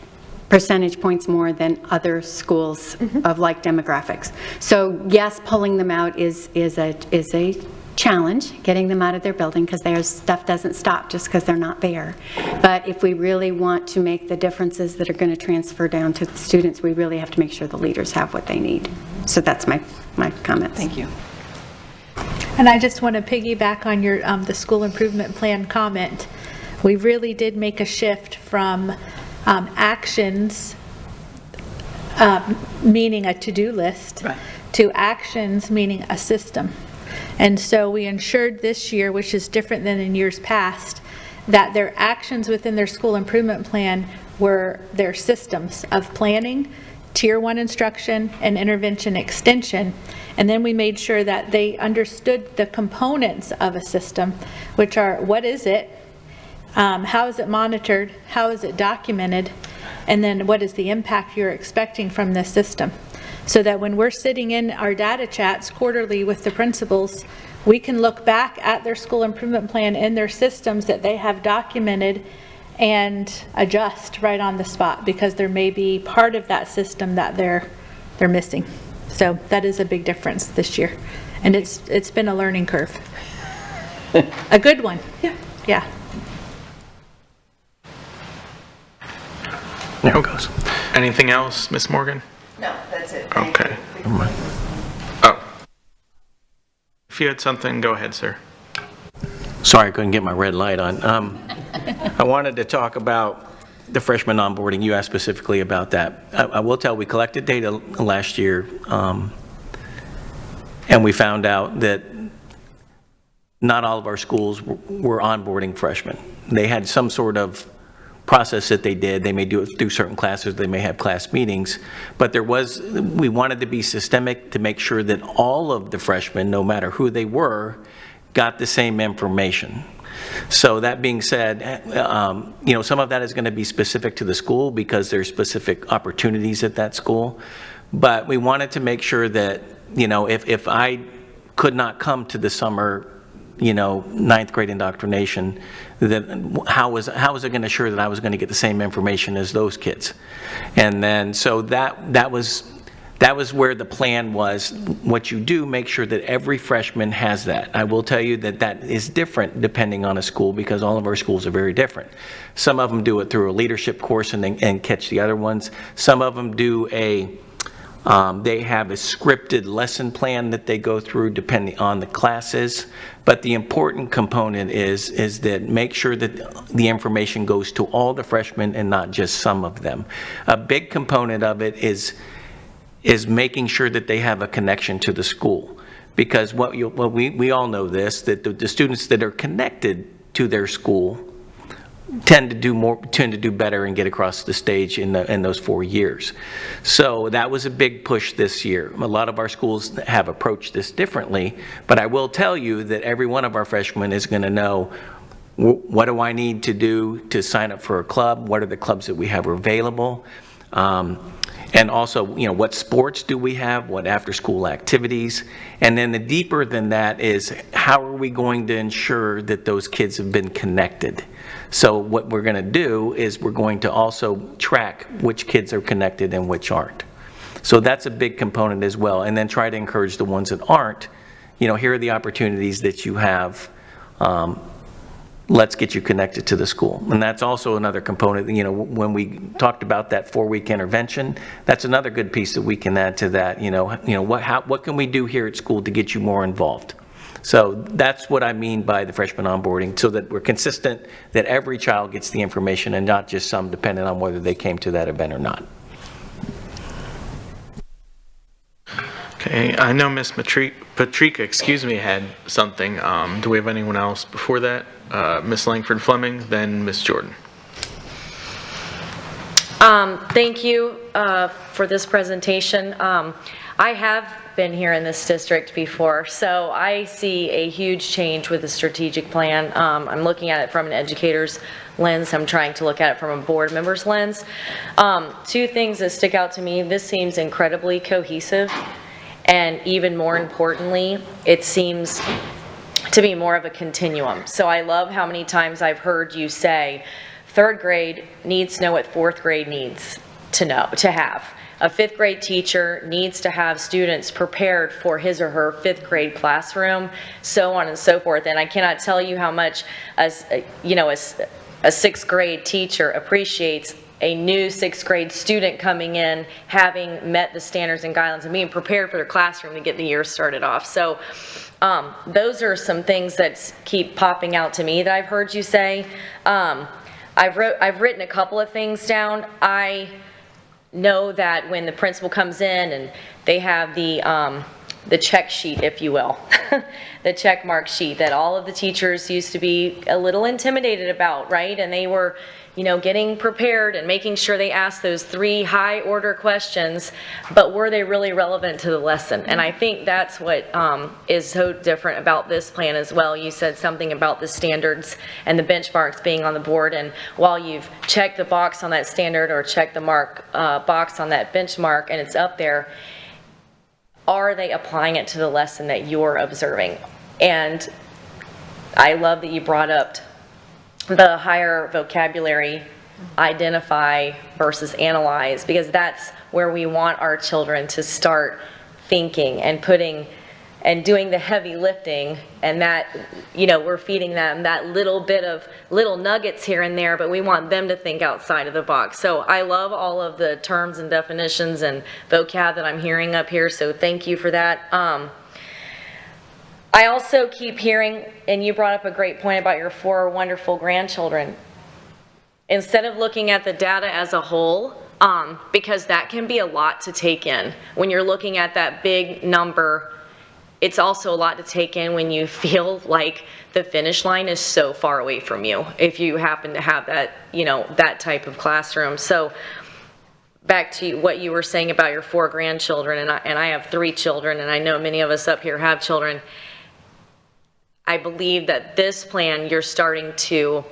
percentage points more than other schools of like demographics. So yes, pulling them out is a challenge, getting them out of their building, because their stuff doesn't stop just because they're not there. But if we really want to make the differences that are going to transfer down to the students, we really have to make sure the leaders have what they need. So that's my comments. Thank you. And I just want to piggyback on your, the school improvement plan comment. We really did make a shift from actions, meaning a to-do list, Right. to actions, meaning a system. And so we ensured this year, which is different than in years past, that their actions within their school improvement plan were their systems of planning, Tier 1 instruction, and intervention extension. And then we made sure that they understood the components of a system, which are, what is it? How is it monitored? How is it documented? And then what is the impact you're expecting from this system? So that when we're sitting in our data chats quarterly with the principals, we can look back at their school improvement plan and their systems that they have documented and adjust right on the spot, because there may be part of that system that they're missing. So that is a big difference this year. And it's been a learning curve. A good one. Yeah. There it goes. Anything else, Ms. Morgan? No, that's it. Okay. Oh. If you had something, go ahead, sir. Sorry, I couldn't get my red light on. I wanted to talk about the freshman onboarding. You asked specifically about that. I will tell, we collected data last year, and we found out that not all of our schools were onboarding freshmen. They had some sort of process that they did. They may do it through certain classes, they may have class meetings, but we wanted to be systemic to make sure that all of the freshmen, no matter who they were, got the same information. So that being said, some of that is going to be specific to the school because there's specific opportunities at that school, but we wanted to make sure that, if I could not come to the summer ninth grade indoctrination, that how was it going to assure that I was going to get the same information as those kids? And then, so that was where the plan was. What you do, make sure that every freshman has that. I will tell you that is different depending on a school, because all of our schools are very different. Some of them do it through a leadership course and catch the other ones. Some of them do they have a scripted lesson plan that they go through depending on the classes. But the important component is that make sure that the information goes to all the freshmen and not just some of them. A big component of it is making sure that they have a connection to the school. Because we all know this, that the students that are connected to their school tend to do better and get across the stage in those 4 years. So that was a big push this year. A lot of our schools have approached this differently, but I will tell you that every one of our freshmen is going to know, what do I need to do to sign up for a club? What are the clubs that we have available? And also, what sports do we have? What after-school activities? And then the deeper than that is, how are we going to ensure that those kids have been connected? So what we're going to do is we're going to also track which kids are connected and which aren't. So that's a big component as well. And then try to encourage the ones that aren't, here are the opportunities that you have. Let's get you connected to the school. And that's also another component, when we talked about that 4-week intervention, that's another good piece that we can add to that. What can we do here at school to get you more involved? So that's what I mean by the freshman onboarding, so that we're consistent, that every child gets the information and not just some, depending on whether they came to that event or not. Okay, I know Ms. Patrica, had something. Do we have anyone else before that? Ms. Langford Fleming, then Ms. Jordan. Thank you for this presentation. I have been here in this district before, so I see a huge change with the strategic plan. I'm looking at it from an educator's lens. I'm trying to look at it from a board member's lens. Two things that stick out to me: this seems incredibly cohesive, and even more importantly, it seems to be more of a continuum. So I love how many times I've heard you say, third grade needs to know what fourth grade needs to have. A fifth grade teacher needs to have students prepared for his or her fifth grade classroom, so on and so forth. And I cannot tell you how much a sixth grade teacher appreciates a new sixth grade student coming in, having met the standards and guidelines and being prepared for their classroom to get the year started off. So those are some things that keep popping out to me that I've heard you say. I've written a couple of things down. I know that when the principal comes in and they have the check sheet, if you will, the check mark sheet that all of the teachers used to be a little intimidated about, right? And they were, getting prepared and making sure they asked those 3 high order questions, but were they really relevant to the lesson? And I think that's what is so different about this plan as well. You said something about the standards and the benchmarks being on the board, and while you've checked the box on that standard or checked the box on that benchmark and it's up there, are they applying it to the lesson that you're observing? And I love that you brought up the higher vocabulary, identify versus analyze, because that's where we want our children to start thinking and and doing the heavy lifting, and that, we're feeding them that little bit of little nuggets here and there, but we want them to think outside of the box. So I love all of the terms and definitions and vocab that I'm hearing up here, so thank you for that. I also keep hearing, and you brought up a great point about your 4 wonderful grandchildren. Instead of looking at the data as a whole, because that can be a lot to take in. When you're looking at that big number, it's also a lot to take in when you feel like the finish line is so far away from you, if you happen to have that, that type of classroom. So back to what you were saying about your 4 grandchildren, and I have 3 children, and I know many of us up here have children. I believe that this plan, you're starting to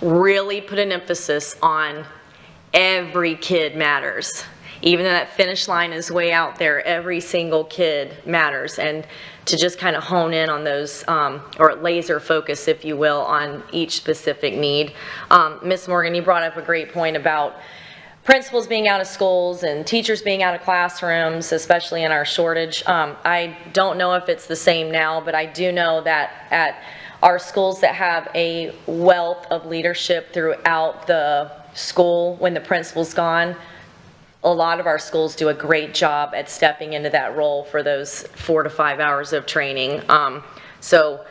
really put an emphasis on every kid matters. Even though that finish line is way out there, every single kid matters. And to just kind of hone in on those, or laser focus, if you will, on each specific need. Ms. Morgan, you brought up a great point about principals being out of schools and teachers being out of classrooms, especially in our shortage. I don't know if it's the same now, but I do know that at our schools that have a wealth of leadership throughout the school, when the principal's gone, a lot of our schools do a great job at stepping into that role for those 4 to 5 hours of training. So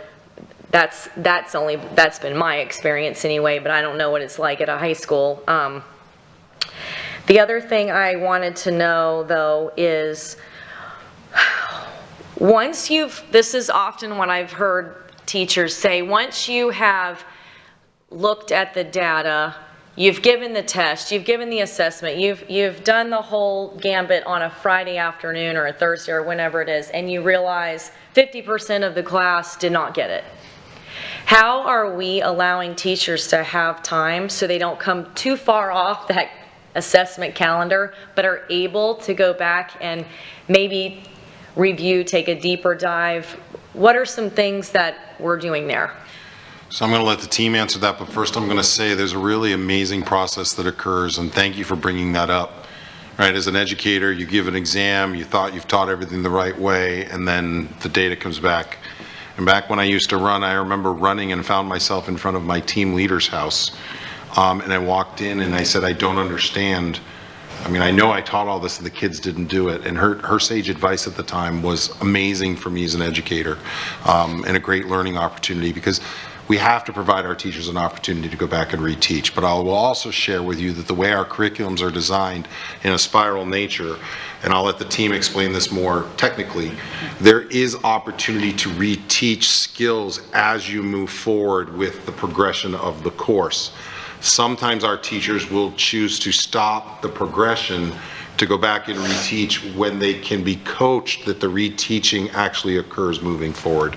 that's been my experience anyway, but I don't know what it's like at a high school. The other thing I wanted to know, though, is this is often what I've heard teachers say, once you have looked at the data, you've given the test, you've given the assessment, you've done the whole gambit on a Friday afternoon or a Thursday or whenever it is, and you realize 50% of the class did not get it. How are we allowing teachers to have time so they don't come too far off that assessment calendar, but are able to go back and maybe review, take a deeper dive? What are some things that we're doing there? So I'm going to let the team answer that, but first I'm going to say there's a really amazing process that occurs, and thank you for bringing that up. Right, as an educator, you give an exam, you thought you've taught everything the right way, and then the data comes back. And back when I used to run, I remember running and found myself in front of my team leader's house. And I walked in and I said, I don't understand I mean, I know I taught all this and the kids didn't do it, and her sage advice at the time was amazing for me as an educator, and a great learning opportunity, because we have to provide our teachers an opportunity to go back and reteach. But I will also share with you that the way our curriculums are designed in a spiral nature, and I'll let the team explain this more technically, there is opportunity to reteach skills as you move forward with the progression of the course. Sometimes our teachers will choose to stop the progression to go back and reteach when they can be coached that the reteaching actually occurs moving forward.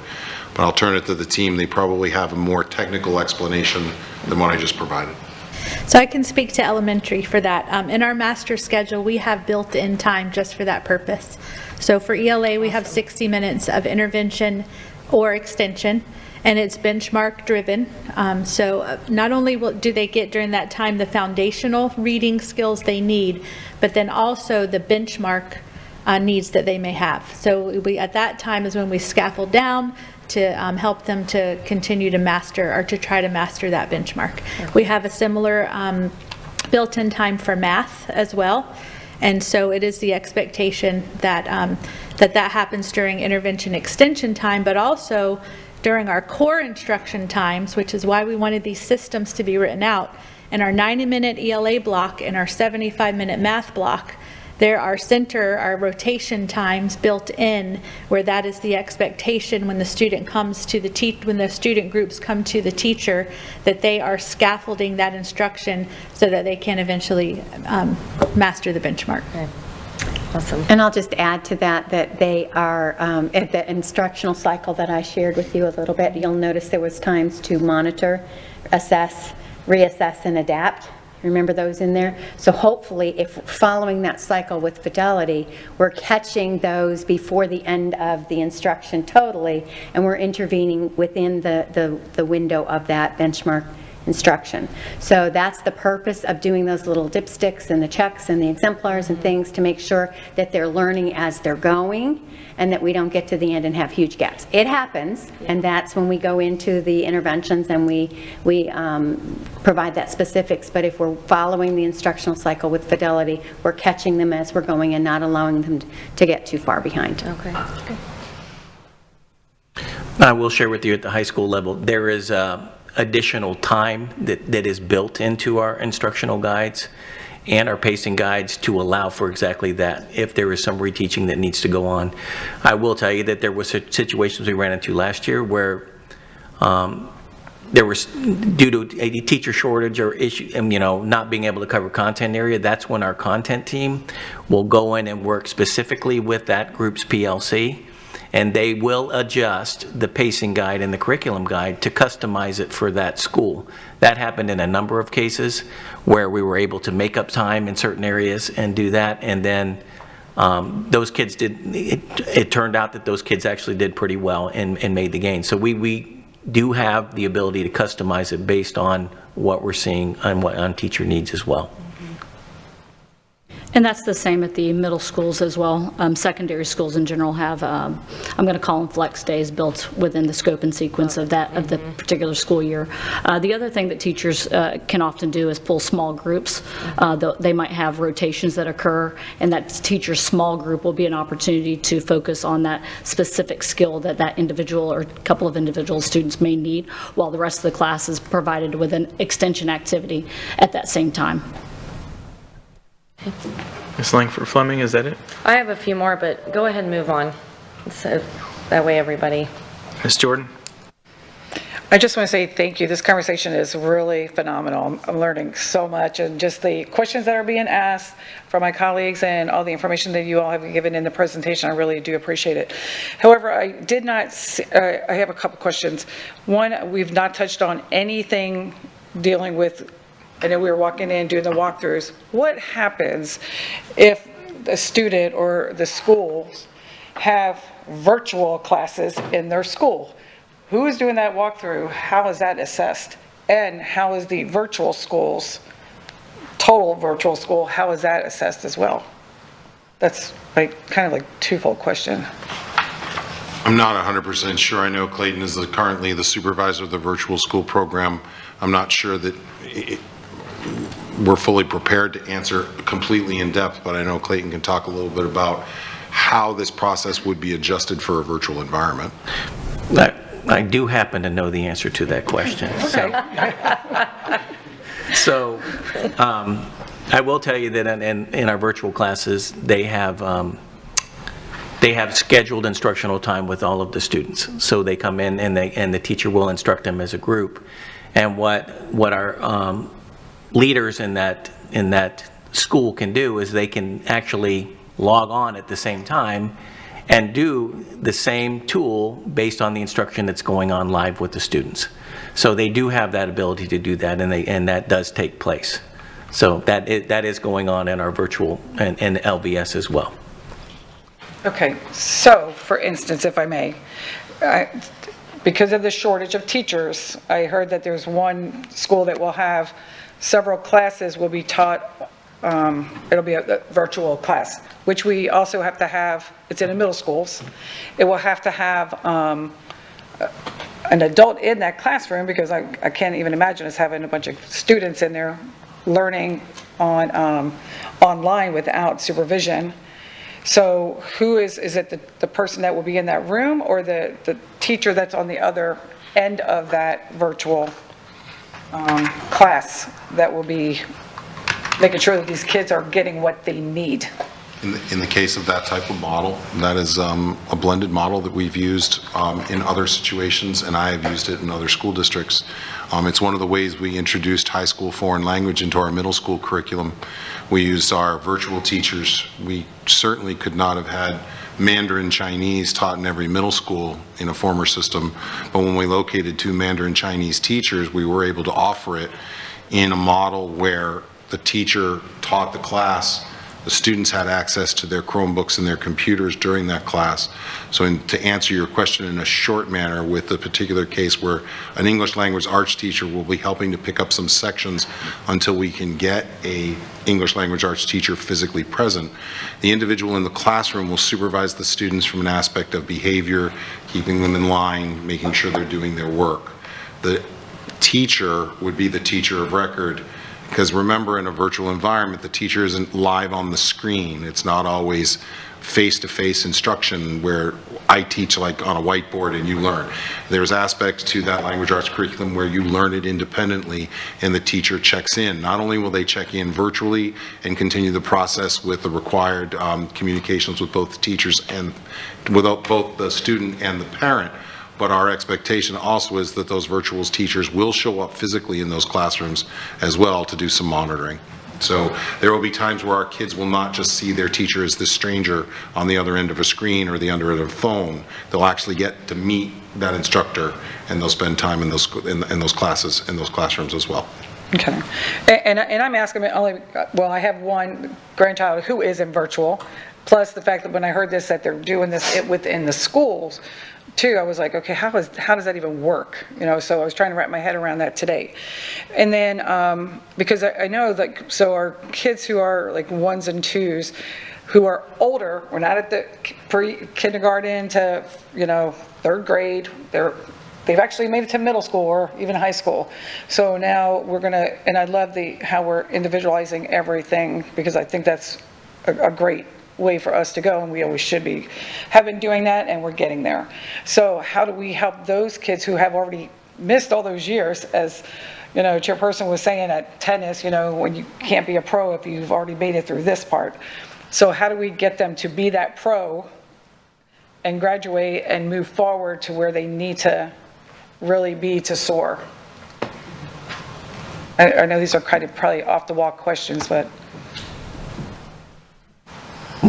But I'll turn it to the team. They probably have a more technical explanation than what I just provided. So I can speak to elementary for that. In our master schedule, we have built-in time just for that purpose. So for ELA, we have 60 minutes of intervention or extension, and it's benchmark driven. So not only do they get during that time the foundational reading skills they need, but then also the benchmark needs that they may have. So at that time is when we scaffold down to help them to continue to master, or to try to master that benchmark. We have a similar built-in time for math as well. And so it is the expectation that that happens during intervention extension time, but also during our core instruction times, which is why we wanted these systems to be written out. In our 90-minute ELA block and our 75-minute math block, there are our rotation times built in, where that is the expectation when the student comes to when the student groups come to the teacher, that they are scaffolding that instruction so that they can eventually master the benchmark. Okay. Awesome. And I'll just add to that, that they are, at the instructional cycle that I shared with you a little bit, you'll notice there was times to monitor, assess, reassess, and adapt. Remember those in there? So hopefully, if following that cycle with fidelity, we're catching those before the end of the instruction totally, and we're intervening within the window of that benchmark instruction. So that's the purpose of doing those little dipsticks and the checks and the exemplars and things, to make sure that they're learning as they're going, and that we don't get to the end and have huge gaps. It happens, and that's when we go into the interventions and we provide that specifics. But if we're following the instructional cycle with fidelity, we're catching them as we're going and not allowing them to get too far behind. Okay. I will share with you at the high school level, there is additional time that is built into our instructional guides and our pacing guides to allow for exactly that, if there is some reteaching that needs to go on. I will tell you that there were situations we ran into last year where there was, due to a teacher shortage or issue, not being able to cover content area, that's when our content team will go in and work specifically with that group's PLC, and they will adjust the pacing guide and the curriculum guide to customize it for that school. That happened in a number of cases where we were able to make up time in certain areas and do that, and then those kids it turned out that those kids actually did pretty well and made the gain. So we do have the ability to customize it based on what we're seeing and what on teacher needs as well. And that's the same at the middle schools as well. Secondary schools in general have, I'm going to call them flex days, built within the scope and sequence of the particular school year. The other thing that teachers can often do is pull small groups. They might have rotations that occur, and that teacher's small group will be an opportunity to focus on that specific skill that individual or couple of individual students may need, while the rest of the class is provided with an extension activity at that same time. Ms. Langford Fleming, is that it? I have a few more, but go ahead and move on. So that way everybody. Ms. Jordan? I just want to say thank you. This conversation is really phenomenal. I'm learning so much, and just the questions that are being asked from my colleagues and all the information that you all have given in the presentation, I really do appreciate it. However, I have a couple questions. One, we've not touched on anything dealing with, I know we were walking in doing the walkthroughs. What happens if the student or the schools have virtual classes in their school? Who is doing that walkthrough? How is that assessed? And how is the virtual schools, total virtual school, how is that assessed as well? That's kind of like twofold question. I'm not 100% sure. I know Clayton is currently the supervisor of the virtual school program. I'm not sure that we're fully prepared to answer completely in depth, but I know Clayton can talk a little bit about how this process would be adjusted for a virtual environment. I do happen to know the answer to that question. So I will tell you that in our virtual classes, they have scheduled instructional time with all of the students. So they come in and the teacher will instruct them as a group. And what our leaders in that school can do is they can actually log on at the same time and do the same tool based on the instruction that's going on live with the students. So they do have that ability to do that, and that does take place. So that is going on in our virtual and LVS as well. Okay, so, for instance, if I may, because of the shortage of teachers, I heard that there's one school that will have several classes will be taught, it'll be a virtual class, which we also have to have, it's in the middle schools. It will have to have an adult in that classroom, because I can't even imagine us having a bunch of students in there learning on online without supervision. So who is it the person that will be in that room, or the teacher that's on the other end of that virtual class that will be making sure that these kids are getting what they need? In the case of that type of model, that is a blended model that we've used in other situations, and I have used it in other school districts. It's one of the ways we introduced high school foreign language into our middle school curriculum. We used our virtual teachers. We certainly could not have had Mandarin Chinese taught in every middle school in a former system, but when we located 2 Mandarin Chinese teachers, we were able to offer it in a model where the teacher taught the class. The students had access to their Chromebooks and their computers during that class. So to answer your question in a short manner, with the particular case where an English language arts teacher will be helping to pick up some sections until we can get a English language arts teacher physically present, the individual in the classroom will supervise the students from an aspect of behavior, keeping them in line, making sure they're doing their work. The teacher would be the teacher of record, because remember, in a virtual environment, the teacher isn't live on the screen. It's not always face-to-face instruction where I teach like on a whiteboard and you learn. There's aspects to that language arts curriculum where you learn it independently and the teacher checks in. Not only will they check in virtually and continue the process with the required communications with both the teachers and with both the student and the parent, but our expectation also is that those virtual teachers will show up physically in those classrooms as well to do some monitoring. So there will be times where our kids will not just see their teacher as this stranger on the other end of a screen or the other end of a phone. They'll actually get to meet that instructor, and they'll spend time in those classes, in those classrooms as well. Okay. And I'm asking only, well, I have one grandchild who is in virtual, plus the fact that when I heard this, that they're doing this within the schools, too, I was like, okay, how does that even work? You know, so I was trying to wrap my head around that today. And then, because I know, like, so our kids who are like 1s and 2s, who are older, we're not at the pre-kindergarten to, 3rd grade, they've actually made it to middle school or even high school. So now we're gonna, and I love how we're individualizing everything, because I think that's a great way for us to go, and we always have been doing that, and we're getting there. So how do we help those kids who have already missed all those years, as Chairperson was saying at tennis, when you can't be a pro if you've already made it through this part. So how do we get them to be that pro and graduate and move forward to where they need to really be to soar? I know these are kind of probably off the wall questions, but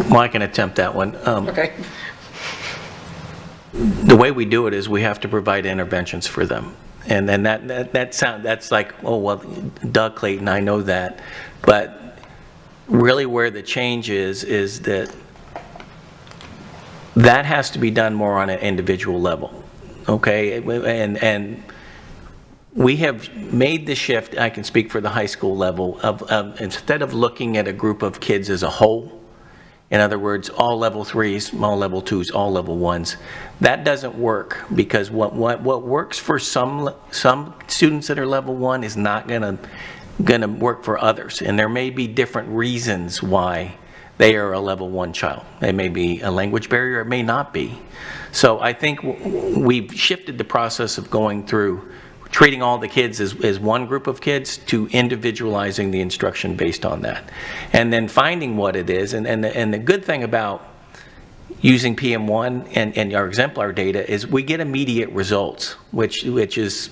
Well, I can attempt that one. okay. The way we do it is we have to provide interventions for them. And then that's like, oh, well, Doug Clayton, I know that. But really where the change is that has to be done more on an individual level, okay? And we have made the shift, I can speak for the high school level, of instead of looking at a group of kids as a whole, in other words, all level 3s, all level 2s, all level 1s. That doesn't work, because what works for some students that are level 1 is not going to going to work for others, and there may be different reasons why they are a level 1 child. It may be a language barrier, it may not be. So I think we've shifted the process of going through treating all the kids as one group of kids to individualizing the instruction based on that. And then finding what it is, and the good thing about using PM1 and our exemplar data is we get immediate results, which is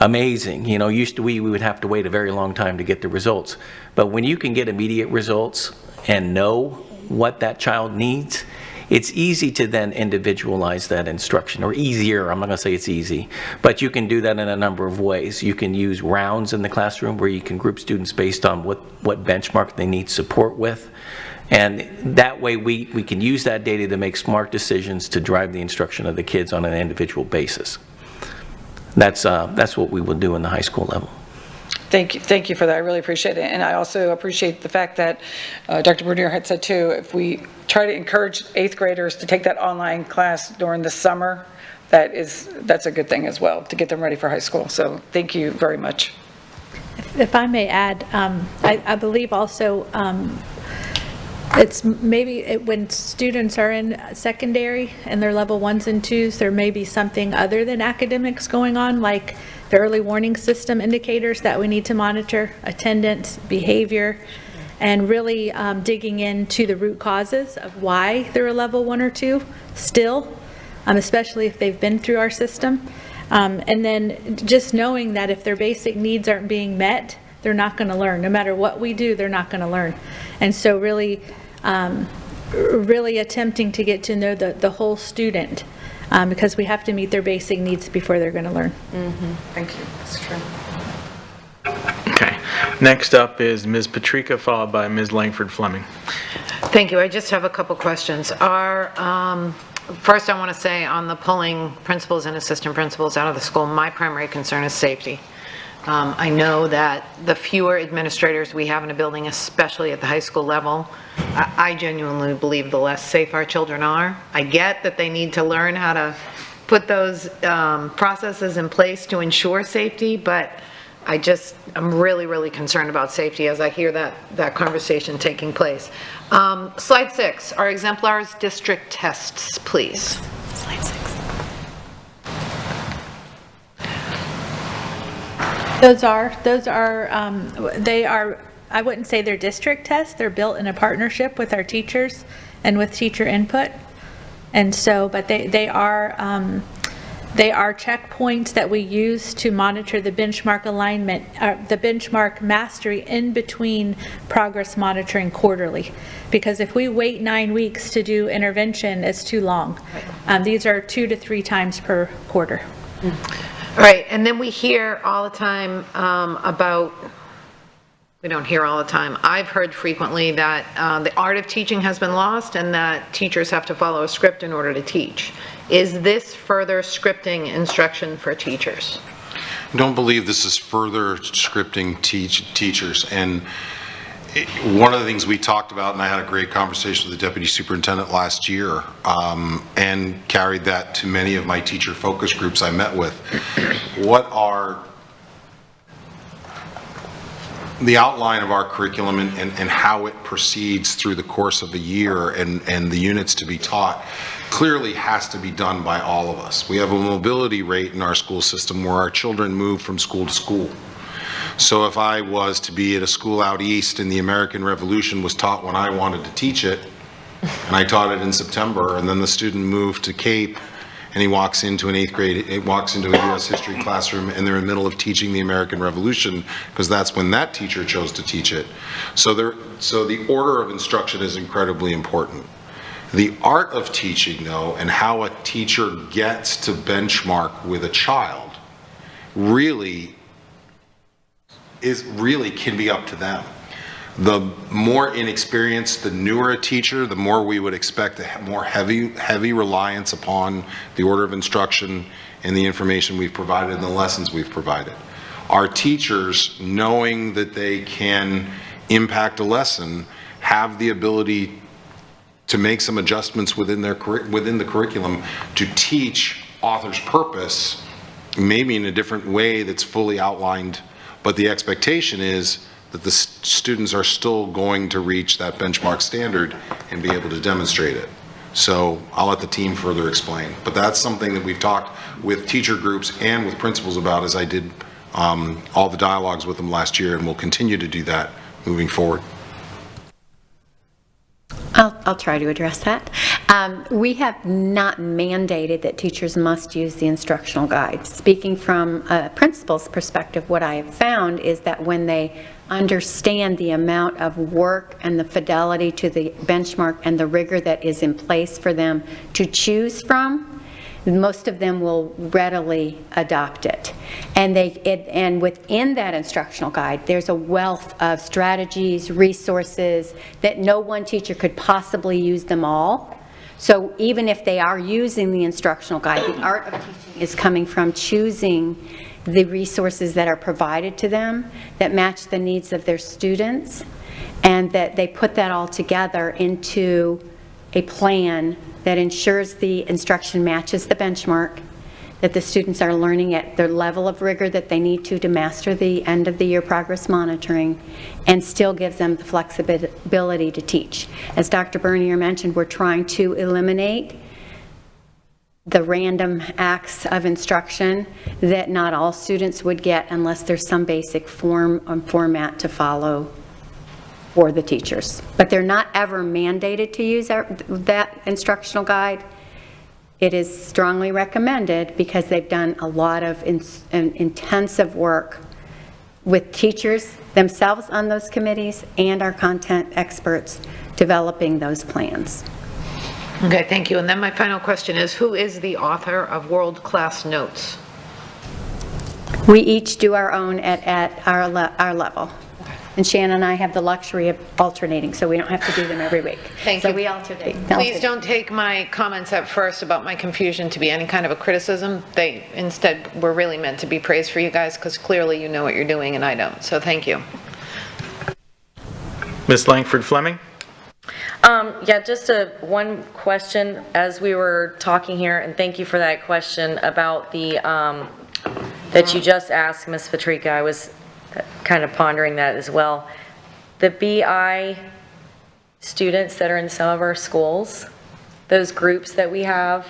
amazing. You know, used to we would have to wait a very long time to get the results. But when you can get immediate results and know what that child needs, it's easy to then individualize that instruction, or easier. I'm not going to say it's easy, but you can do that in a number of ways. You can use rounds in the classroom where you can group students based on what benchmark they need support with. And that way we can use that data to make smart decisions to drive the instruction of the kids on an individual basis. That's what we will do in the high school level. Thank you for that. I really appreciate it. And I also appreciate the fact that Dr. Bernier had said too, if we try to encourage 8th graders to take that online class during the summer, that's a good thing as well, to get them ready for high school. So thank you very much. If I may add, I believe also it's maybe when students are in secondary and they're level 1s and 2s, there may be something other than academics going on, like the early warning system indicators that we need to monitor, attendance, behavior, and really digging into the root causes of why they're a level 1 or 2 still, especially if they've been through our system. And then just knowing that if their basic needs aren't being met, they're not going to learn. No matter what we do, they're not going to learn. And so really attempting to get to know the whole student, because we have to meet their basic needs before they're going to learn. Thank you, that's true. Okay. Next up is Ms. Patrica, followed by Ms. Langford Fleming. Thank you. I just have a couple questions. First, I want to say on the pulling principals and assistant principals out of the school, my primary concern is safety. I know that the fewer administrators we have in a building, especially at the high school level, I genuinely believe the less safe our children are. I get that they need to learn how to put those processes in place to ensure safety, but I'm really, really concerned about safety as I hear that conversation taking place. Slide 6, our exemplars district tests, please. Slide 6. They are, I wouldn't say they're district tests, they're built in a partnership with our teachers and with teacher input. And so, but they are checkpoints that we use to monitor the benchmark alignment, the benchmark mastery in between progress monitoring quarterly. Because if we wait 9 weeks to do intervention, it's too long. These are 2 to 3 times per quarter. All right, and then we hear all the time we don't hear all the time. I've heard frequently that the art of teaching has been lost and that teachers have to follow a script in order to teach. Is this further scripting instruction for teachers? I don't believe this is further scripting teachers. And one of the things we talked about, and I had a great conversation with the deputy superintendent last year, and carried that to many of my teacher focus groups I met with. What are the outline of our curriculum and how it proceeds through the course of a year and the units to be taught clearly has to be done by all of us. We have a mobility rate in our school system where our children move from school to school. So if I was to be at a school out east and the American Revolution was taught when I wanted to teach it, and I taught it in September, and then the student moved to Cape and he walks into an 8th grade, it walks into a U.S. history classroom and they're in the middle of teaching the American Revolution because that's when that teacher chose to teach it. So the order of instruction is incredibly important. The art of teaching, though, and how a teacher gets to benchmark with a child really can be up to them. The more inexperienced, the newer a teacher, the more we would expect a more heavy reliance upon the order of instruction and the information we've provided and the lessons we've provided. Our teachers, knowing that they can impact a lesson, have the ability to make some adjustments within the curriculum to teach author's purpose, maybe in a different way that's fully outlined but the expectation is that the students are still going to reach that benchmark standard and be able to demonstrate it. So I'll let the team further explain. But that's something that we've talked with teacher groups and with principals about, as I did all the dialogues with them last year, and we'll continue to do that moving forward. I'll try to address that. We have not mandated that teachers must use the instructional guide. Speaking from a principal's perspective, what I have found is that when they understand the amount of work and the fidelity to the benchmark and the rigor that is in place for them to choose from, most of them will readily adopt it. And within that instructional guide, there's a wealth of strategies, resources, that no one teacher could possibly use them all. So even if they are using the instructional guide, the art of teaching is coming from choosing the resources that are provided to them that match the needs of their students, and that they put that all together into a plan that ensures the instruction matches the benchmark, that the students are learning at their level of rigor that they need to master the end of the year progress monitoring, and still gives them the flexibility to teach. As Dr. Bernier mentioned, we're trying to eliminate the random acts of instruction that not all students would get unless there's some basic format to follow for the teachers. But they're not ever mandated to use that instructional guide. It is strongly recommended because they've done a lot of intensive work with teachers themselves on those committees and our content experts developing those plans. Okay, thank you. And then my final question is, who is the author of World-Class Notes? We each do our own at our level. And Shannon and I have the luxury of alternating, so we don't have to do them every week. Thank you. So we alternate. Please don't take my comments at first about my confusion to be any kind of a criticism. They instead were really meant to be praise for you guys, because clearly you know what you're doing and I don't. So thank you. Ms. Langford Fleming? Yeah, just one question as we were talking here, and thank you for that question about the, that you just asked, Ms. Patrica. I was kind of pondering that as well. The BI students that are in some of our schools, those groups that we have,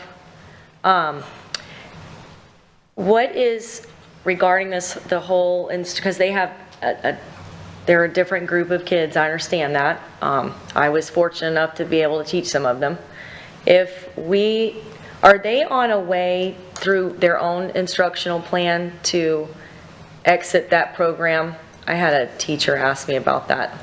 what is regarding this, the whole, because they have they're a different group of kids, I understand that. I was fortunate enough to be able to teach some of them. Are they on a way through their own instructional plan to exit that program? I had a teacher ask me about that.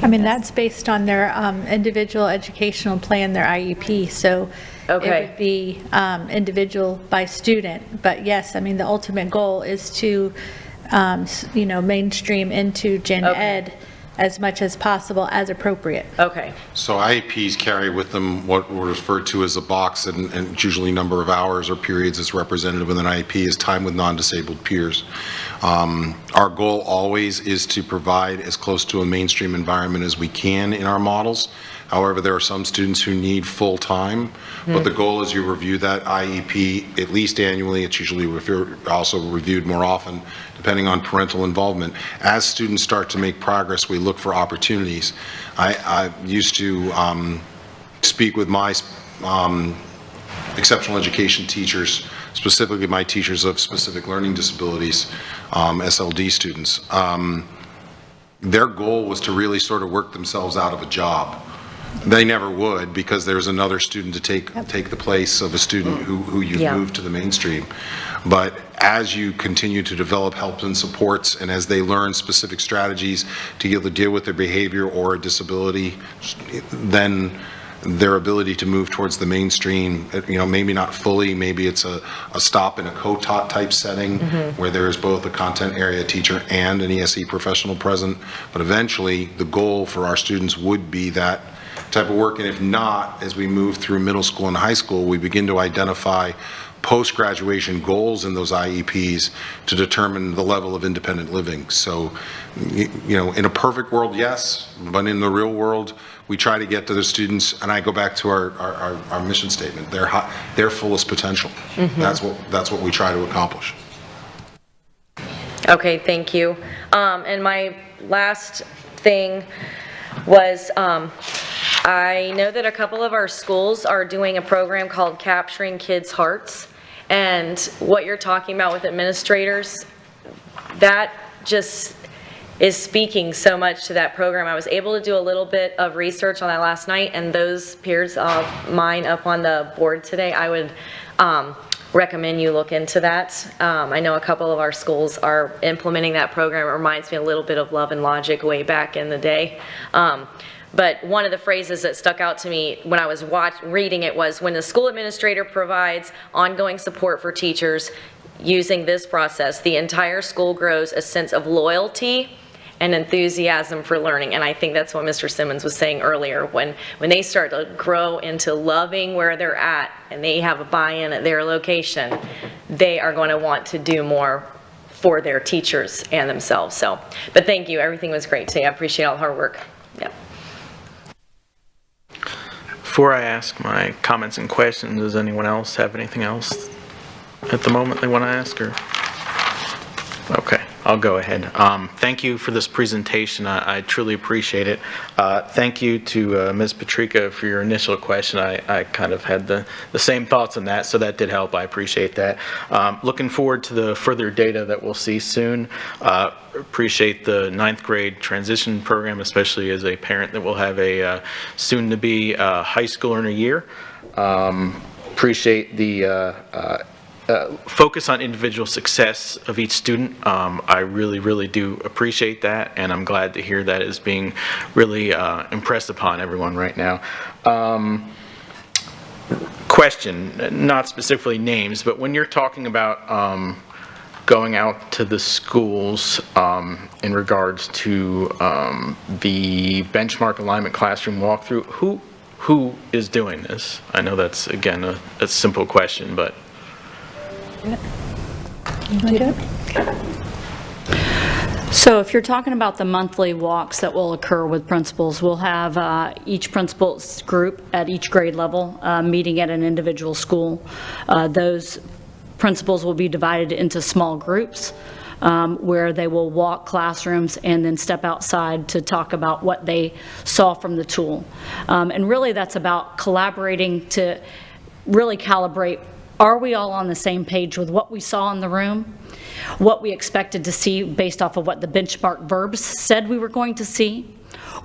I mean, that's based on their individual educational plan, their IEP, so Okay. it would be individual by student. But yes, I mean, the ultimate goal is to, mainstream into Gen Ed as much as possible as appropriate. Okay. So IEPs carry with them what were referred to as a box, and it's usually number of hours or periods that's representative with an IEP is time with non-disabled peers. Our goal always is to provide as close to a mainstream environment as we can in our models. However, there are some students who need full time, but the goal is you review that IEP at least annually. It's usually also reviewed more often, depending on parental involvement. As students start to make progress, we look for opportunities. I used to speak with my exceptional education teachers, specifically my teachers of specific learning disabilities, SLD students. Their goal was to really sort of work themselves out of a job. They never would, because there's another student to take the place of a student who you've moved to the mainstream. But as you continue to develop help and supports, and as they learn specific strategies to either deal with their behavior or a disability, then their ability to move towards the mainstream, maybe not fully, maybe it's a stop in a co-taught type setting where there's both a content area teacher and an ESE professional present. But eventually, the goal for our students would be that type of work. And if not, as we move through middle school and high school, we begin to identify post-graduation goals in those IEPs to determine the level of independent living. So, in a perfect world, yes, but in the real world, we try to get to the students, and I go back to our mission statement, their fullest potential. That's what we try to accomplish. Okay, thank you. And my last thing was, I know that a couple of our schools are doing a program called Capturing Kids' Hearts, and what you're talking about with administrators, that just is speaking so much to that program. I was able to do a little bit of research on that last night, and those peers of mine up on the board today, I would recommend you look into that. I know a couple of our schools are implementing that program. It reminds me a little bit of Love and Logic way back in the day. But one of the phrases that stuck out to me when I was reading it was, when the school administrator provides ongoing support for teachers using this process, the entire school grows a sense of loyalty and enthusiasm for learning. And I think that's what Mr. Simmons was saying earlier. When they start to grow into loving where they're at and they have a buy-in at their location, they are going to want to do more for their teachers and themselves. So, but thank you. Everything was great today. I appreciate all the hard work. Yeah. Before I ask my comments and questions, does anyone else have anything else at the moment they want to ask? Or okay, I'll go ahead. Thank you for this presentation. I truly appreciate it. Thank you to Ms. Patrica for your initial question. I kind of had the same thoughts on that, so that did help. I appreciate that. Looking forward to the further data that we'll see soon. Appreciate the 9th grade transition program, especially as a parent that will have a soon-to-be high schooler in a year. Appreciate the focus on individual success of each student. I really do appreciate that, and I'm glad to hear that is being really impressed upon everyone right now. Question, not specifically names, but when you're talking about going out to the schools in regards to the benchmark alignment classroom walkthrough, who is doing this? I know that's, again, a simple question, but So if you're talking about the monthly walks that will occur with principals, we'll have each principal's group at each grade level meeting at an individual school. Those principals will be divided into small groups where they will walk classrooms and then step outside to talk about what they saw from the tool. And really that's about collaborating to really calibrate, are we all on the same page with what we saw in the room, what we expected to see based off of what the benchmark verbs said we were going to see?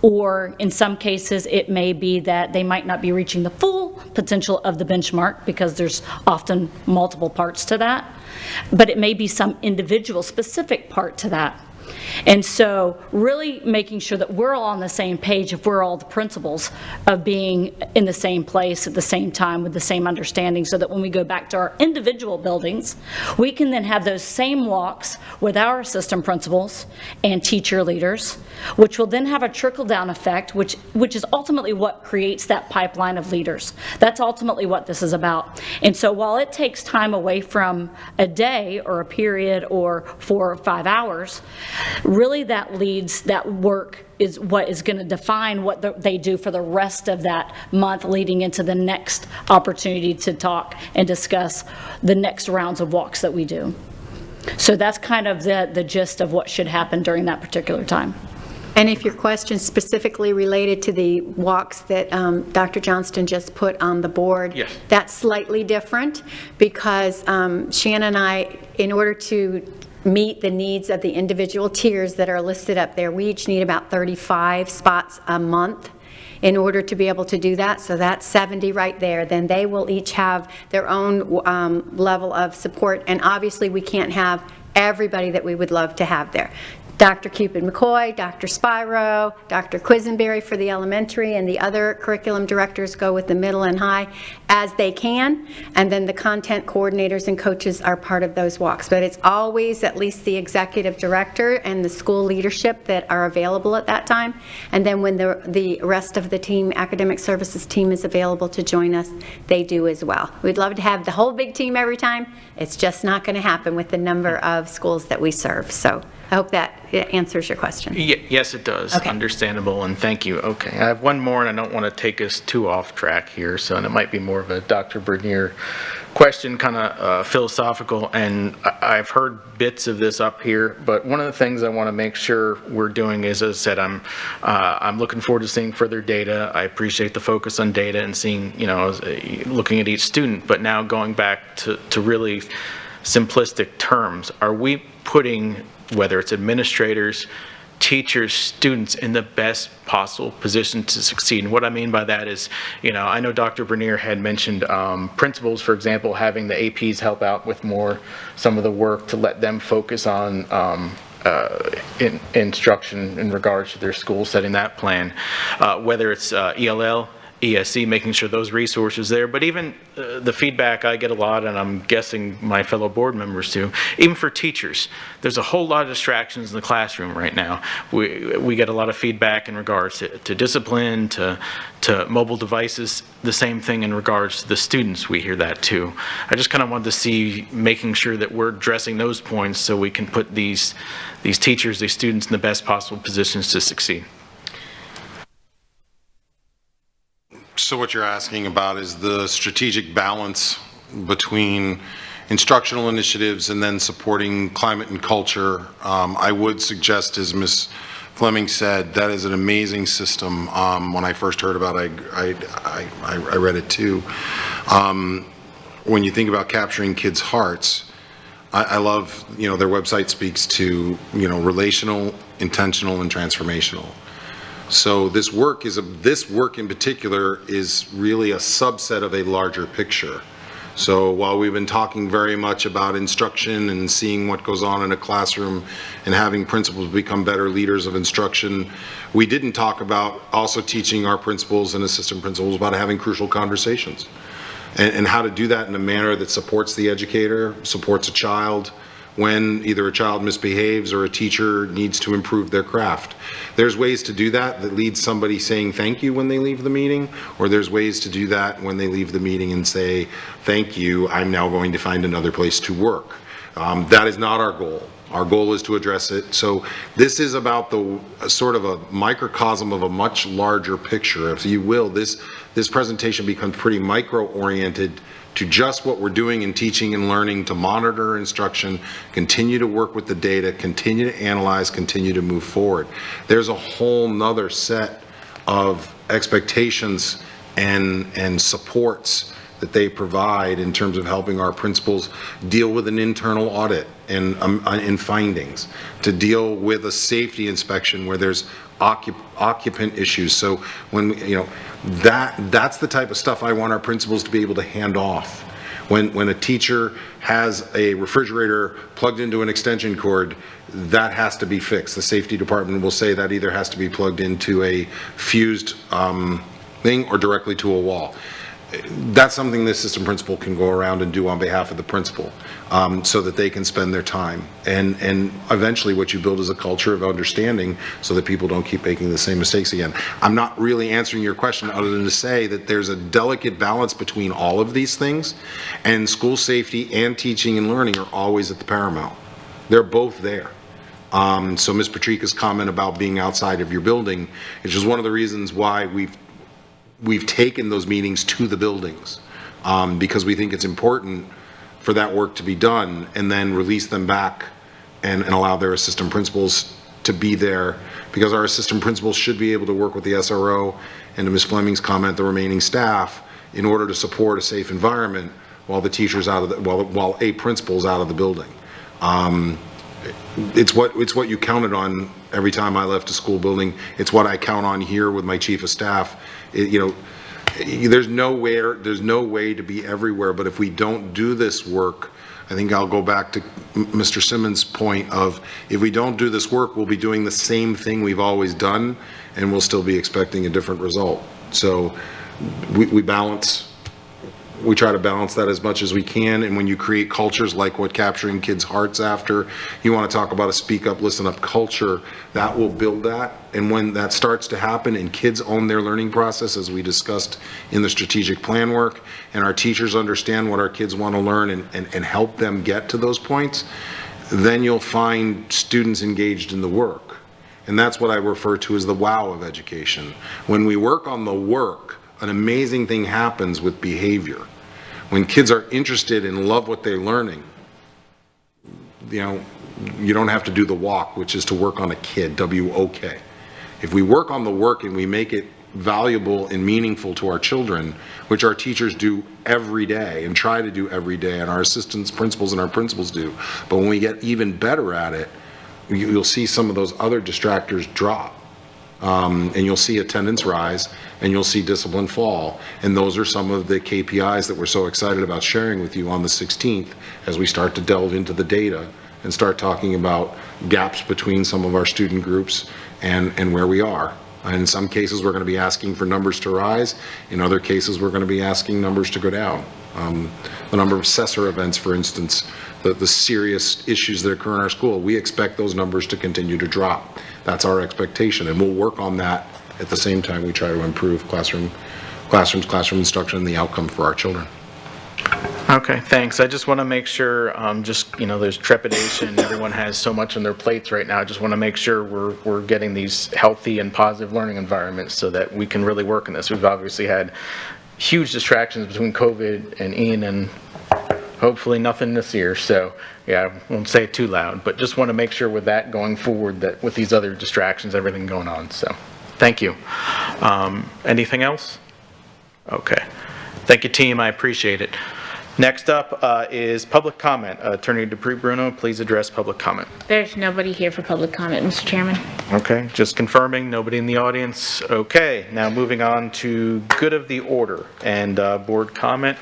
Or in some cases, it may be that they might not be reaching the full potential of the benchmark because there's often multiple parts to that, but it may be some individual specific part to that. And so really making sure that we're all on the same page, if we're all the principals, of being in the same place at the same time with the same understanding, so that when we go back to our individual buildings, we can then have those same walks with our assistant principals and teacher leaders, which will then have a trickle-down effect, which is ultimately what creates that pipeline of leaders. That's ultimately what this is about. And so while it takes time away from a day or a period or 4 or 5 hours, really that work is what is going to define what they do for the rest of that month leading into the next opportunity to talk and discuss the next rounds of walks that we do. So that's kind of the gist of what should happen during that particular time. And if your question is specifically related to the walks that Dr. Johnston just put on the board, yes, that's slightly different because Shannon and I, in order to meet the needs of the individual tiers that are listed up there, we each need about 35 spots a month in order to be able to do that. So that's 70 right there. Then they will each have their own level of support, and obviously we can't have everybody that we would love to have there. Dr. Cupid McCoy, Dr. Spiro, Dr. Quisenberry for the elementary, and the other curriculum directors go with the middle and high as they can, and then the content coordinators and coaches are part of those walks. But it's always at least the executive director and the school leadership that are available at that time, and then when the rest of the team, academic services team, is available to join us, they do as well. We'd love to have the whole big team every time. It's just not going to happen with the number of schools that we serve. So I hope that answers your question. Yes, it does. Okay. Understandable, and thank you. Okay, I have one more, and I don't want to take us too off track here, so and it might be more of a Dr. Bernier question, kind of philosophical, and I've heard bits of this up here, but one of the things I want to make sure we're doing is, as I said, I'm looking forward to seeing further data. I appreciate the focus on data and seeing, you know, looking at each student, but now going back to really simplistic terms, are we putting, whether it's administrators, teachers, students in the best possible position to succeed? And what I mean by that is, you know, I know Dr. Bernier had mentioned principals, for example, having the APs help out with some of the work to let them focus on instruction in regards to their school, setting that plan, whether it's ELL, ESC, making sure those resources there, but even the feedback I get a lot, and I'm guessing my fellow board members too, even for teachers, there's a whole lot of distractions in the classroom right now. We get a lot of feedback in regards to discipline, to mobile devices, the same thing in regards to the students, we hear that too. I just kind of wanted to see, making sure that we're addressing those points so we can put these teachers, these students in the best possible positions to succeed. So what you're asking about is the strategic balance between instructional initiatives and then supporting climate and culture. I would suggest, as Ms. Fleming said, that is an amazing system. When I first heard about it, I read it too. When you think about capturing kids' hearts, I love, you know, their website speaks to, you know, relational, intentional, and transformational. So this work in particular is really a subset of a larger picture. So while we've been talking very much about instruction and seeing what goes on in a classroom and having principals become better leaders of instruction, we didn't talk about also teaching our principals and assistant principals about having crucial conversations and how to do that in a manner that supports the educator, supports a child, when either a child misbehaves or a teacher needs to improve their craft. There's ways to do that leads somebody saying thank you when they leave the meeting, or there's ways to do that when they leave the meeting and say, thank you, I'm now going to find another place to work. That is not our goal. Our goal is to address it. So this is about the sort of a microcosm of a much larger picture. If you will, this presentation becomes pretty micro-oriented to just what we're doing in teaching and learning, to monitor instruction, continue to work with the data, continue to analyze, continue to move forward. There's a whole nother set of expectations and supports that they provide in terms of helping our principals deal with an internal audit and findings, to deal with a safety inspection where there's occupant issues. So when, you know, that's the type of stuff I want our principals to be able to hand off. When a teacher has a refrigerator plugged into an extension cord, that has to be fixed. The safety department will say that either has to be plugged into a fused thing or directly to a wall. That's something the assistant principal can go around and do on behalf of the principal, so that they can spend their time. And eventually what you build is a culture of understanding so that people don't keep making the same mistakes again. I'm not really answering your question other than to say that there's a delicate balance between all of these things, and school safety and teaching and learning are always at the paramount. They're both there. So Ms. Patrica's comment about being outside of your building is just one of the reasons why we've taken those meetings to the buildings, because we think it's important for that work to be done, and then release them back and allow their assistant principals to be there, because our assistant principals should be able to work with the SRO and, to Ms. Fleming's comment, the remaining staff in order to support a safe environment while the teacher's out of the, while a principal's out of the building. It's what you counted on every time I left a school building. It's what I count on here with my chief of staff. There's no way to be everywhere, but if we don't do this work, I think I'll go back to Mr. Simmons' point of, if we don't do this work, we'll be doing the same thing we've always done, and we'll still be expecting a different result. So we try to balance that as much as we can, and when you create cultures like what Capturing Kids' Hearts after, you want to talk about a speak up, listen up culture, that will build that. And when that starts to happen and kids own their learning process, as we discussed in the strategic plan work, and our teachers understand what our kids want to learn and help them get to those points, then you'll find students engaged in the work. And that's what I refer to as the wow of education. When we work on the work, an amazing thing happens with behavior. When kids are interested and love what they're learning, you don't have to do the walk, which is to work on a kid, W-O-K. If we work on the work and we make it valuable and meaningful to our children, which our teachers do every day and try to do every day, and our assistants, principals, and our principals do, but when we get even better at it, you'll see some of those other distractors drop. And you'll see attendance rise, and you'll see discipline fall. And those are some of the KPIs that we're so excited about sharing with you on the 16th as we start to delve into the data and start talking about gaps between some of our student groups and where we are. And in some cases, we're going to be asking for numbers to rise. In other cases, we're going to be asking numbers to go down. The number of assessor events, for instance, the serious issues that occur in our school, we expect those numbers to continue to drop. That's our expectation, and we'll work on that at the same time we try to improve classroom instruction, and the outcome for our children. Okay, thanks. I just want to make sure, there's trepidation. Everyone has so much on their plates right now. I just want to make sure we're getting these healthy and positive learning environments so that we can really work on this. We've obviously had huge distractions between COVID and Ian, and hopefully nothing this year. So, yeah, I won't say it too loud, but just want to make sure with that going forward, that with these other distractions, everything going on. So, thank you. Anything else? Okay. Thank you, team. I appreciate it. Next up is public comment. Attorney Dupree Bruno, please address public comment. There's nobody here for public comment, Mr. Chairman. Okay, just confirming, nobody in the audience. Okay, now moving on to good of the order and board comment.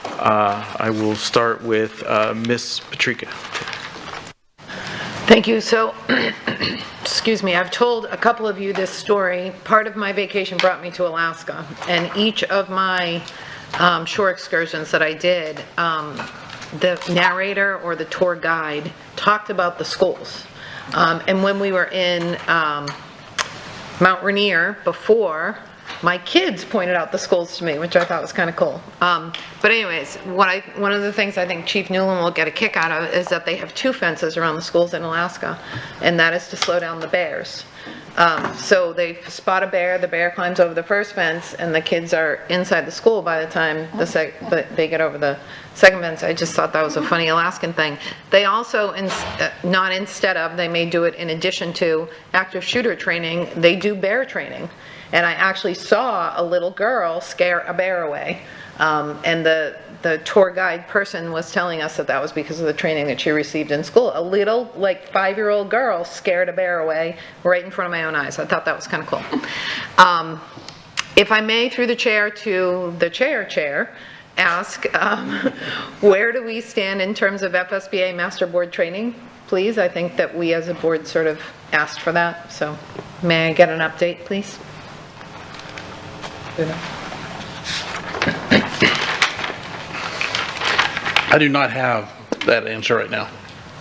I will start with Ms. Patrica. Thank you. So, excuse me, I've told a couple of you this story. Part of my vacation brought me to Alaska, and each of my shore excursions that I did, the narrator or the tour guide talked about the schools. And when we were in Mount Rainier before, my kids pointed out the schools to me, which I thought was kind of cool. But anyways, one of the things I think Chief Newland will get a kick out of is that they have 2 fences around the schools in Alaska, and that is to slow down the bears. So they spot a bear, the bear climbs over the first fence, and the kids are inside the school by the time they get over the second fence. I just thought that was a funny Alaskan thing. They also, they may do it in addition to active shooter training, they do bear training. And I actually saw a little girl scare a bear away. And the tour guide person was telling us that was because of the training that she received in school. A little, 5-year-old girl scared a bear away right in front of my own eyes. I thought that was kind of cool. If I may, through the chair to the chair, ask, where do we stand in terms of FSBA Master Board training, please? I think that we as a board sort of asked for that. So may I get an update, please? I do not have that answer right now.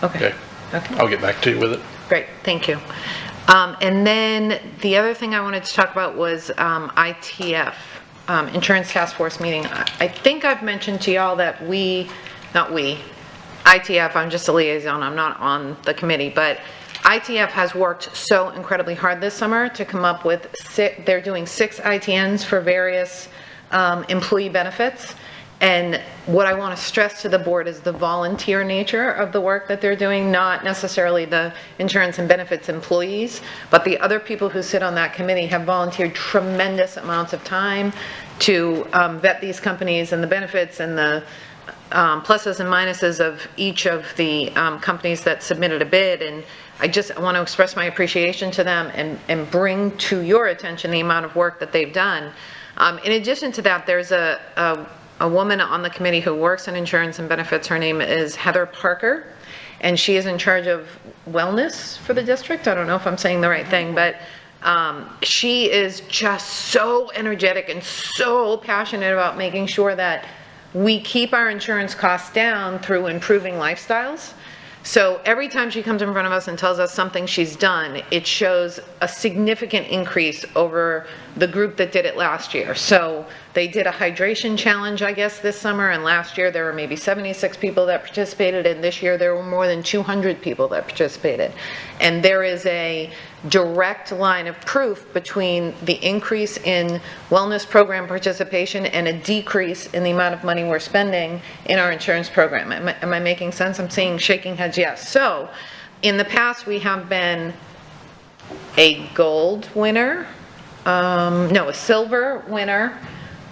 Okay. I'll get back to you with it. Great, thank you. And then the other thing I wanted to talk about was ITF, Insurance Task Force meeting. I think I've mentioned to y'all that ITF, I'm just a liaison, I'm not on the committee, but ITF has worked so incredibly hard this summer to come up with, they're doing 6 ITNs for various employee benefits. And what I want to stress to the board is the volunteer nature of the work that they're doing, not necessarily the insurance and benefits employees, but the other people who sit on that committee have volunteered tremendous amounts of time to vet these companies and the benefits and the pluses and minuses of each of the companies that submitted a bid. And I just want to express my appreciation to them and bring to your attention the amount of work that they've done. In addition to that, there's a woman on the committee who works in insurance and benefits. Her name is Heather Parker, and she is in charge of wellness for the district. I don't know if I'm saying the right thing, but she is just so energetic and so passionate about making sure that we keep our insurance costs down through improving lifestyles. So every time she comes in front of us and tells us something she's done, it shows a significant increase over the group that did it last year. So They did a hydration challenge, I guess, this summer, and last year there were maybe 76 people that participated, and this year there were more than 200 people that participated. And there is a direct line of proof between the increase in wellness program participation and a decrease in the amount of money we're spending in our insurance program. Am I making sense? I'm seeing shaking heads, yes. So, in the past, we have been a gold winner, a silver winner,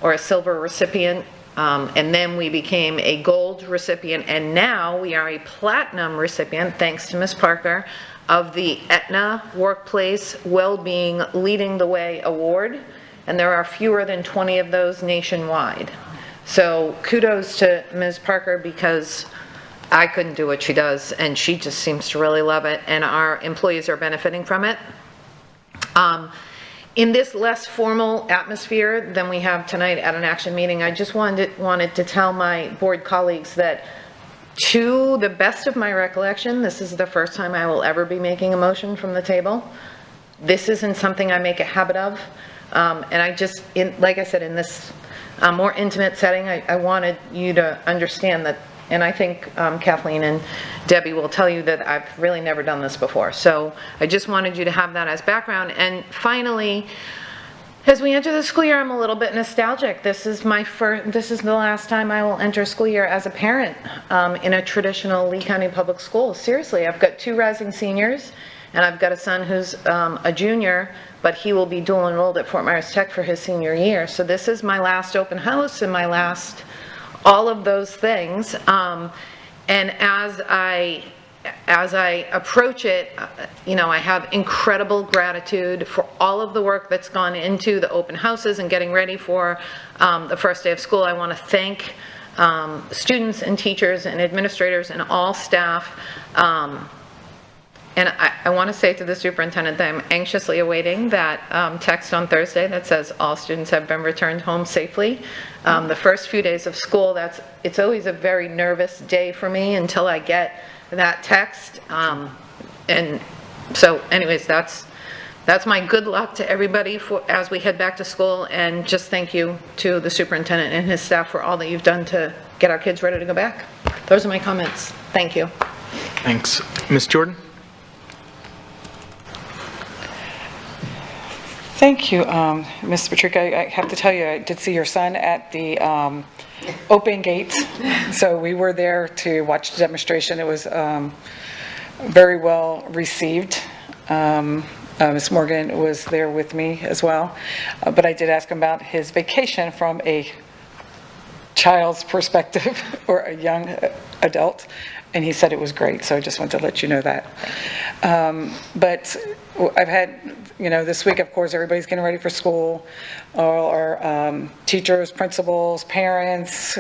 or a silver recipient, and then we became a gold recipient, and now we are a platinum recipient, thanks to Ms. Parker, of the Aetna Workplace Wellbeing Leading the Way Award, and there are fewer than 20 of those nationwide. So kudos to Ms. Parker, because I couldn't do what she does, and she just seems to really love it, and our employees are benefiting from it. In this less formal atmosphere than we have tonight at an action meeting, I just wanted to tell my board colleagues that, to the best of my recollection, this is the first time I will ever be making a motion from the table. This isn't something I make a habit of, and I just, like I said, in this more intimate setting, I wanted you to understand that. And I think Kathleen and Debbie will tell you that I've really never done this before. So I just wanted you to have that as background. And finally, as we enter the school year, I'm a little bit nostalgic. This is the last time I will enter school year as a parent in a traditional Lee County Public School. Seriously, I've got 2 rising seniors, and I've got a son who's a junior, but he will be dual enrolled at Fort Myers Tech for his senior year. So this is my last open house and my last all of those things, and as I approach it, I have incredible gratitude for all of the work that's gone into the open houses and getting ready for the first day of school. I want to thank students and teachers and administrators and all staff. And I want to say to the superintendent that I'm anxiously awaiting that text on Thursday that says all students have been returned home safely. The first few days of school, it's always a very nervous day for me until I get that text. And so anyways, that's my good luck to everybody as we head back to school, and just thank you to the superintendent and his staff for all that you've done to get our kids ready to go back. Those are my comments. Thank you. Thanks. Ms. Jordan? Thank you, Ms. Patrica. I have to tell you, I did see your son at the open gate. So we were there to watch the demonstration. It was very well received. Ms. Morgan was there with me as well. But I did ask him about his vacation from a child's perspective or a young adult, and he said it was great. So I just wanted to let you know that. But I've had, this week, of course, everybody's getting ready for school. All our teachers, principals, parents,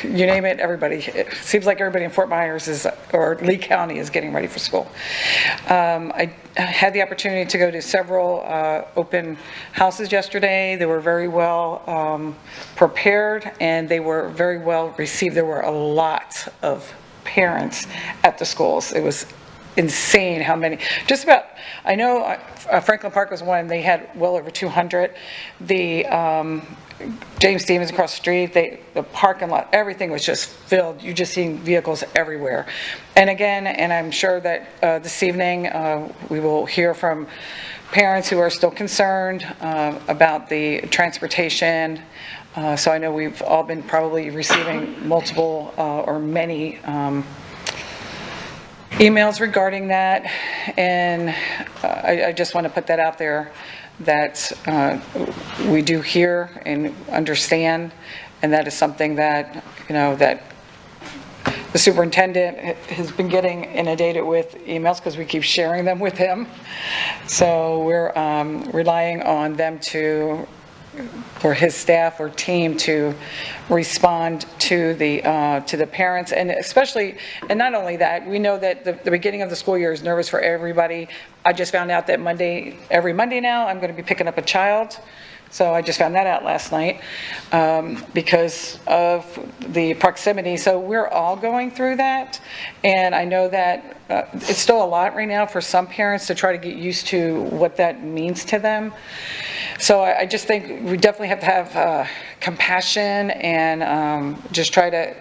you name it, everybody. It seems like everybody in Fort Myers or Lee County is getting ready for school. I had the opportunity to go to several open houses yesterday. They were very well prepared, and they were very well received. There were a lot of parents at the schools. It was insane how many, just about, I know Franklin Park was one, they had well over 200. The James Stevens across the street, the parking lot, everything was just filled. You just seeing vehicles everywhere. And again, and I'm sure that this evening we will hear from parents who are still concerned about the transportation. So I know we've all been probably receiving multiple or many emails regarding that, and I just want to put that out there, that we do hear and understand, and that is something that, that the superintendent has been getting inundated with emails, because we keep sharing them with him. So we're relying on them or his staff or team to respond to the parents, and especially, and not only that, we know that the beginning of the school year is nervous for everybody. I just found out that every Monday now, I'm going to be picking up a child. So I just found that out last night because of the proximity. So we're all going through that, and I know that it's still a lot right now for some parents to try to get used to what that means to them. So I just think we definitely have to have compassion and just try to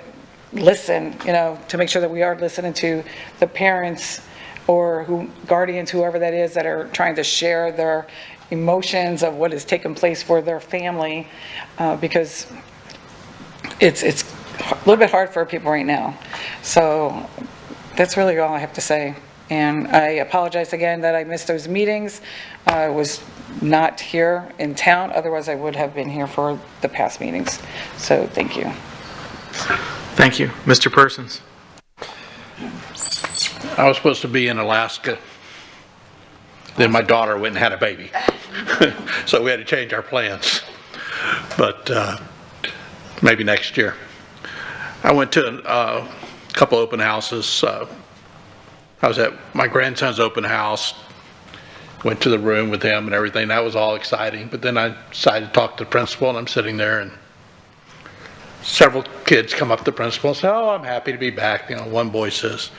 listen, to make sure that we are listening to the parents or guardians, whoever that is, that are trying to share their emotions of what has taken place for their family, because it's a little bit hard for people right now. So that's really all I have to say. And I apologize again that I missed those meetings. I was not here in town, otherwise I would have been here for the past meetings. So thank you. Thank you. Mr. Persons? I was supposed to be in Alaska. Then my daughter went and had a baby. So we had to change our plans. But maybe next year. I went to a couple open houses. I was at my grandson's open house, went to the room with him and everything. That was all exciting. But then I decided to talk to the principal, and I'm sitting there, and several kids come up to the principal and say, "Oh, I'm happy to be back." One boy says,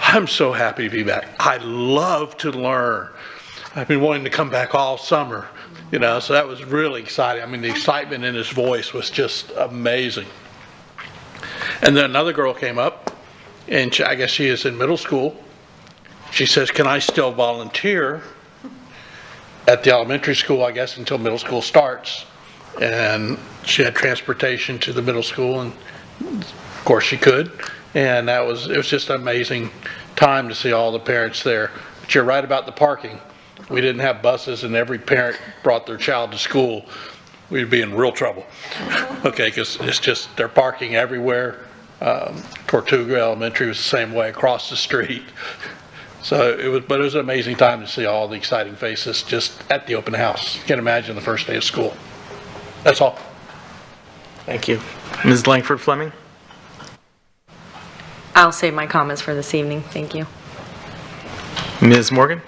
"I'm so happy to be back. I love to learn. I've been wanting to come back all summer." So that was really exciting. I mean, the excitement in his voice was just amazing. And then another girl came up, and I guess she is in middle school. She says, "Can I still volunteer at the elementary school, I guess, until middle school starts?" And she had transportation to the middle school, and of course she could. And it was just an amazing time to see all the parents there. But you're right about the parking. We didn't have buses and every parent brought their child to school, we'd be in real trouble. Okay, because it's just, they're parking everywhere. Tortuga Elementary was the same way across the street. So it was an amazing time to see all the exciting faces just at the open house. You can imagine the first day of school. That's all. Thank you. Ms. Langford Fleming? I'll save my comments for this evening. Thank you. Ms. Morgan?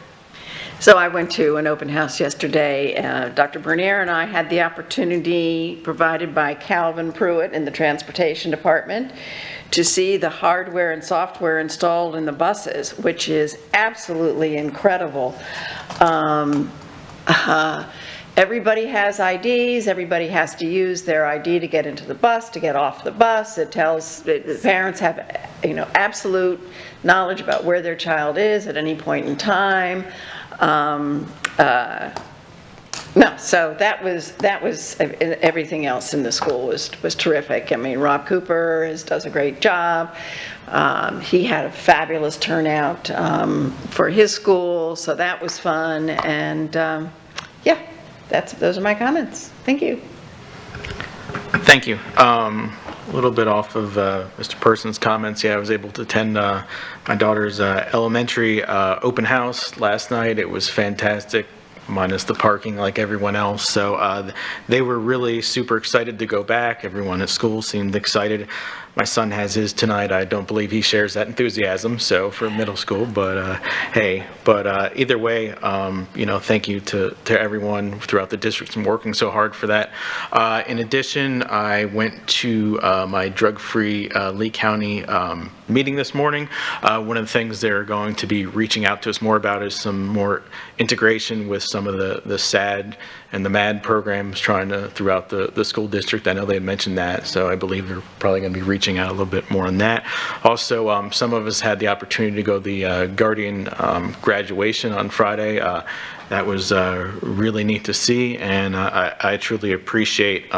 So I went to an open house yesterday. Dr. Bernier and I had the opportunity provided by Calvin Pruitt in the Transportation Department to see the hardware and software installed in the buses, which is absolutely incredible. Everybody has IDs. Everybody has to use their ID to get into the bus, to get off the bus. It tells the parents have, absolute knowledge about where their child is at any point in time. So that was everything else in the school was terrific. I mean, Rob Cooper does a great job. He had a fabulous turnout for his school, so that was fun. And yeah, those are my comments. Thank you. Thank you. A little bit off of Mr. Persons' comments. Yeah, I was able to attend my daughter's elementary open house last night. It was fantastic, minus the parking like everyone else. So they were really super excited to go back. Everyone at school seemed excited. My son has his tonight. I don't believe he shares that enthusiasm, so for middle school, but either way, thank you to everyone throughout the district and working so hard for that. In addition, I went to my drug-free Lee County meeting this morning. One of the things they're going to be reaching out to us more about is some more integration with some of the SAD and the MAD programs throughout the school district. I know they had mentioned that, so I believe they're probably going to be reaching out a little bit more on that. Also, some of us had the opportunity to go to the Guardian graduation on Friday. That was really neat to see, and I truly appreciate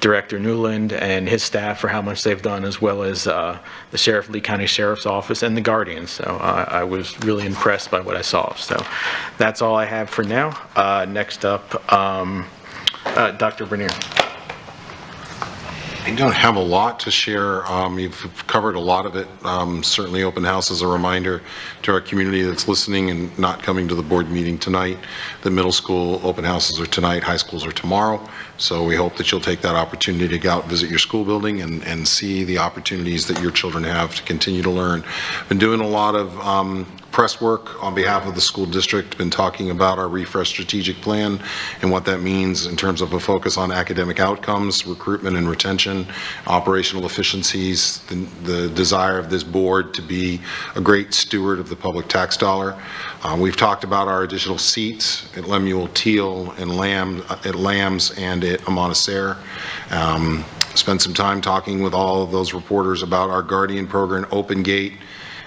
Director Newland and his staff for how much they've done, as well as the Lee County Sheriff's Office and the Guardians. So I was really impressed by what I saw. So that's all I have for now. Next up, Dr. Bernier. I don't have a lot to share. You've covered a lot of it. Certainly open house is a reminder to our community that's listening and not coming to the board meeting tonight. The middle school open houses are tonight, high schools are tomorrow. So we hope that you'll take that opportunity to go out and visit your school building and see the opportunities that your children have to continue to learn. Been doing a lot of press work on behalf of the school district, been talking about our refresh strategic plan and what that means in terms of a focus on academic outcomes, recruitment and retention, operational efficiencies, the desire of this board to be a great steward of the public tax dollar. We've talked about our additional seats at Lemuel Teal and at Lambs and at Amana Serra. Spent some time talking with all of those reporters about our Guardian program, Open Gate,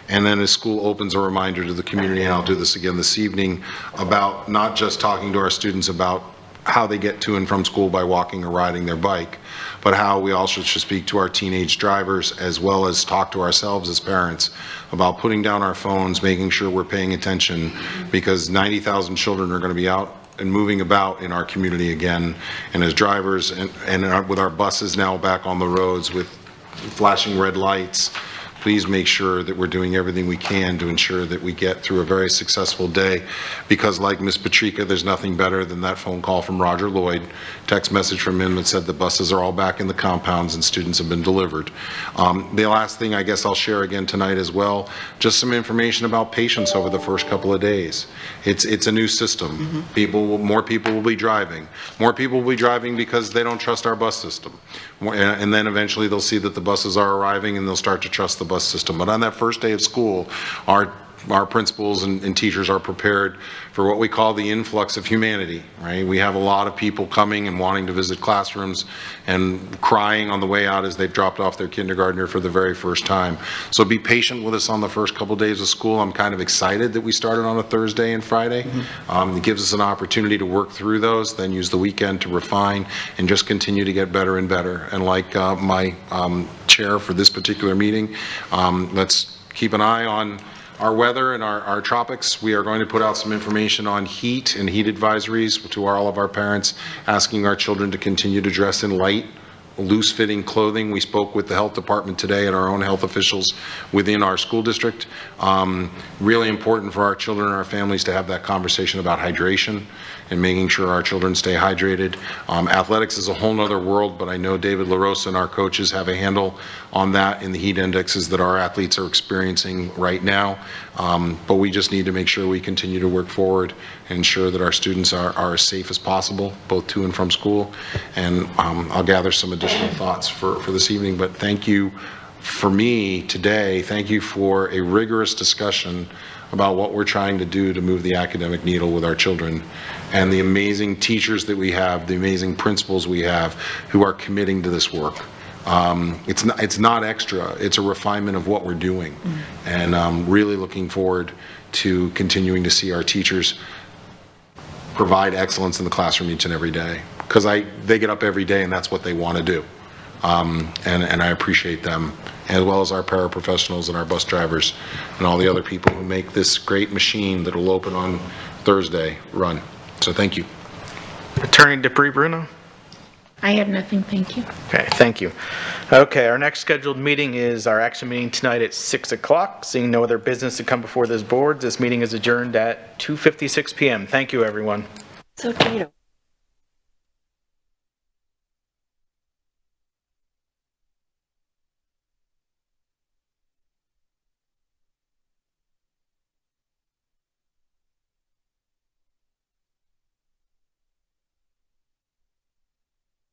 and then as school opens, a reminder to the community, and I'll do this again this evening, about not just talking to our students about how they get to and from school by walking or riding their bike, but how we also should speak to our teenage drivers as well as talk to ourselves as parents about putting down our phones, making sure we're paying attention, because 90,000 children are going to be out and moving about in our community again. And as drivers and with our buses now back on the roads with flashing red lights, please make sure that we're doing everything we can to ensure that we get through a very successful day, because like Ms. Patrica, there's nothing better than that phone call from Roger Lloyd, text message from him that said the buses are all back in the compounds and students have been delivered. The last thing I guess I'll share again tonight as well, just some information about patience over the first couple of days. It's a new system. More people will be driving. More people will be driving because they don't trust our bus system. And then eventually they'll see that the buses are arriving and they'll start to trust the bus system. But on that first day of school, our principals and teachers are prepared for what we call the influx of humanity, right? We have a lot of people coming and wanting to visit classrooms and crying on the way out as they've dropped off their kindergartner for the very first time. So be patient with us on the first couple days of school. I'm kind of excited that we started on a Thursday and Friday. It gives us an opportunity to work through those, then use the weekend to refine and just continue to get better and better. And like my chair for this particular meeting, let's keep an eye on our weather and our tropics. We are going to put out some information on heat and heat advisories to all of our parents, asking our children to continue to dress in light, loose-fitting clothing. We spoke with the health department today and our own health officials within our school district. Really important for our children and our families to have that conversation about hydration and making sure our children stay hydrated. Athletics is a whole nother world, but I know David LaRosa and our coaches have a handle on that in the heat indexes that our athletes are experiencing right now. But we just need to make sure we continue to work forward and ensure that our students are as safe as possible, both to and from school. And I'll gather some additional thoughts for this evening, but thank you for me today. Thank you for a rigorous discussion about what we're trying to do to move the academic needle with our children, and the amazing teachers that we have, the amazing principals we have who are committing to this work. It's not extra, it's a refinement of what we're doing. And I'm really looking forward to continuing to see our teachers provide excellence in the classroom each and every day, because they get up every day and that's what they want to do. And I appreciate them, as well as our paraprofessionals and our bus drivers and all the other people who make this great machine that will open on Thursday run. So thank you. Attorney Dupree Bruno? I have nothing, thank you. Okay, thank you. Okay, our next scheduled meeting is our action meeting tonight at 6 o'clock. Seeing no other business to come before this board, this meeting is adjourned at 2:56 p.m. Thank you, everyone. So, Tito.